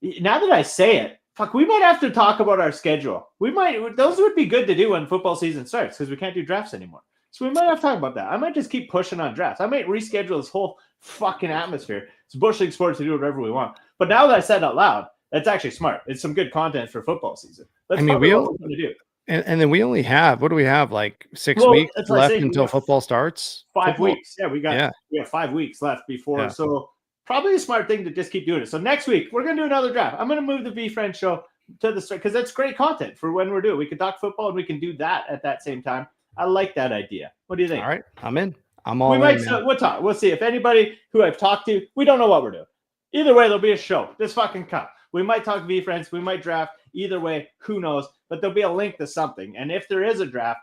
now that I say it, fuck, we might have to talk about our schedule. Those would be good to do when football season starts, because we can't do drafts anymore. So we might have to talk about that. I might just keep pushing on drafts. I might reschedule this whole fucking atmosphere. It's Bush League Sports to do whatever we want. But now that I said it out loud, that's actually smart. It's some good content for football season. Let's talk about what we're going to do. And then we only have, what do we have, like 6 weeks left until football starts? 5 weeks. Yeah, we have 5 weeks left before. Yeah. So probably a smart thing to just keep doing it. So next week, we're going to do another draft. I'm going to move the V-Friends show to the start, because that's great content for when we're doing. We can talk football and we can do that at that same time. I like that idea. What do you think? All right, I'm in. I'm all in. We'll talk. We'll see if anybody who I've talked to, we don't know what we're doing. Either way, there'll be a show. Just fucking come. We might talk V-Friends. We might draft. Either way, who knows? But there'll be a link to something. And if there is a draft,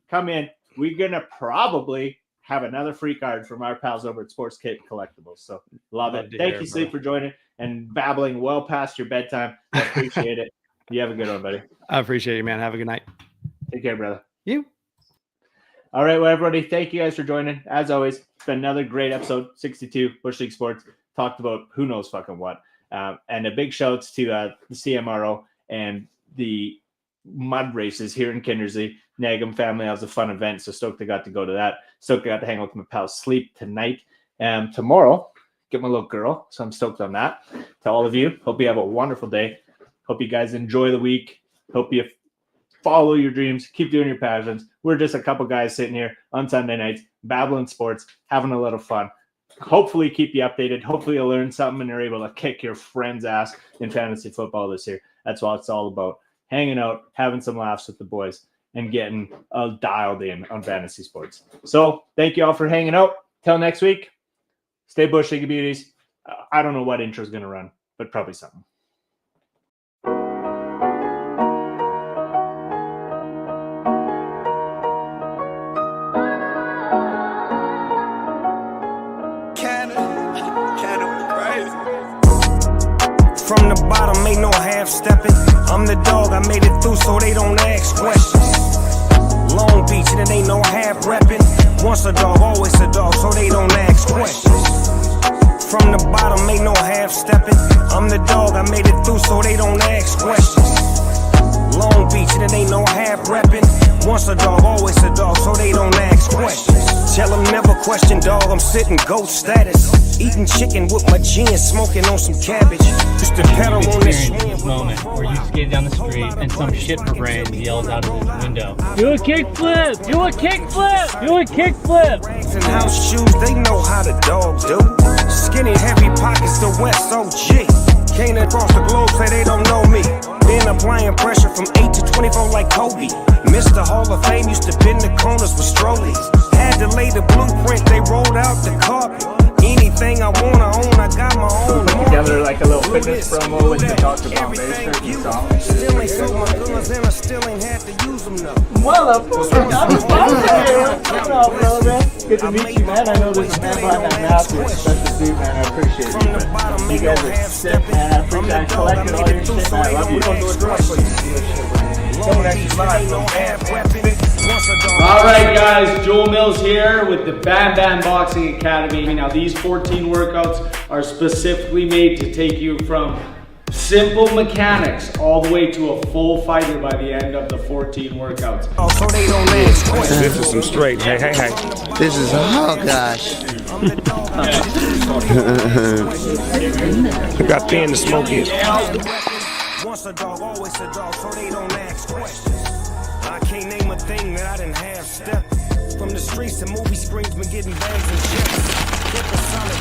come in. We're going to probably have another free card from our pals over at Sports Cape Collectibles. So love it. Thank you, Sleep, for joining and babbling well past your bedtime. I appreciate it. You have a good one, buddy. I appreciate you, man. Have a good night. Take care, brother. You. All right, well, everybody, thank you guys for joining. As always, it's been another great episode, 62, Bush League Sports. Talked about who knows fucking what. And a big shout to the CMRO and the mud races here in Kindersley. Nagum family, that was a fun event, so stoked I got to go to that. Stoked I got to hang out with my pal Sleep tonight. And tomorrow, get my little girl, so I'm stoked on that. To all of you, hope you have a wonderful day. Hope you guys enjoy the week. Hope you follow your dreams. Keep doing your passions. We're just a couple guys sitting here on Sunday nights, babbling sports, having a little fun. Hopefully keep you updated. Hopefully you'll learn something and you're able to kick your friend's ass in fantasy football this year. That's what it's all about. Hanging out, having some laughs with the boys, and getting dialed in on fantasy sports. So thank you all for hanging out. Till next week, stay Bush League Beauties. I don't know what intro is going to run, but probably something. From the bottom, ain't no half-stepping. I'm the dog, I made it through so they don't ask questions. Long Beach, and it ain't no half-repping. Once a dog, always a dog, so they don't ask questions. From the bottom, ain't no half-stepping. I'm the dog, I made it through so they don't ask questions. Long Beach, and it ain't no half-repping. Once a dog, always a dog, so they don't ask questions. Tell them never question, dog, I'm sitting ghost status. Eating chicken with my jeans, smoking on some cabbage. Just to pedal on this moment where you skate down the street and some shit for brain yells out of the window, "Do a kickflip! Do a kickflip! Do a kickflip!" And house shoes, they know how the dogs do. Skinny, heavy pockets, the West OG. Came across the globe, say they don't know me. Been applying pressure from 8 to 24 like Kobe. Mr. Hall of Fame used to bend the corners with strollies. Had to lay the blueprint, they rolled out the carpet. Anything I wanna own, I got my own. Put together like a little fitness promo with the Dr. Bombay certain song. Still ain't sold my guns and I still ain't had to use them though. Good to meet you, man. I know there's a man behind that mask with special suit, man. I appreciate it. You guys are sick, man. I appreciate I collected all your shit, man. I love you. All right, guys, Joel Mills here with the Bam Bam Boxing Academy. Now, these 14 workouts are specifically made to take you from simple mechanics all the way to a full fighter by the end of the 14 workouts. So they don't ask questions. This is some straight. Hey. This is, oh gosh. You got thin to smoke it. Once a dog, always a dog, so they don't ask questions. I can't name a thing that I didn't have step. From the streets to movie screens, been getting bags and checks.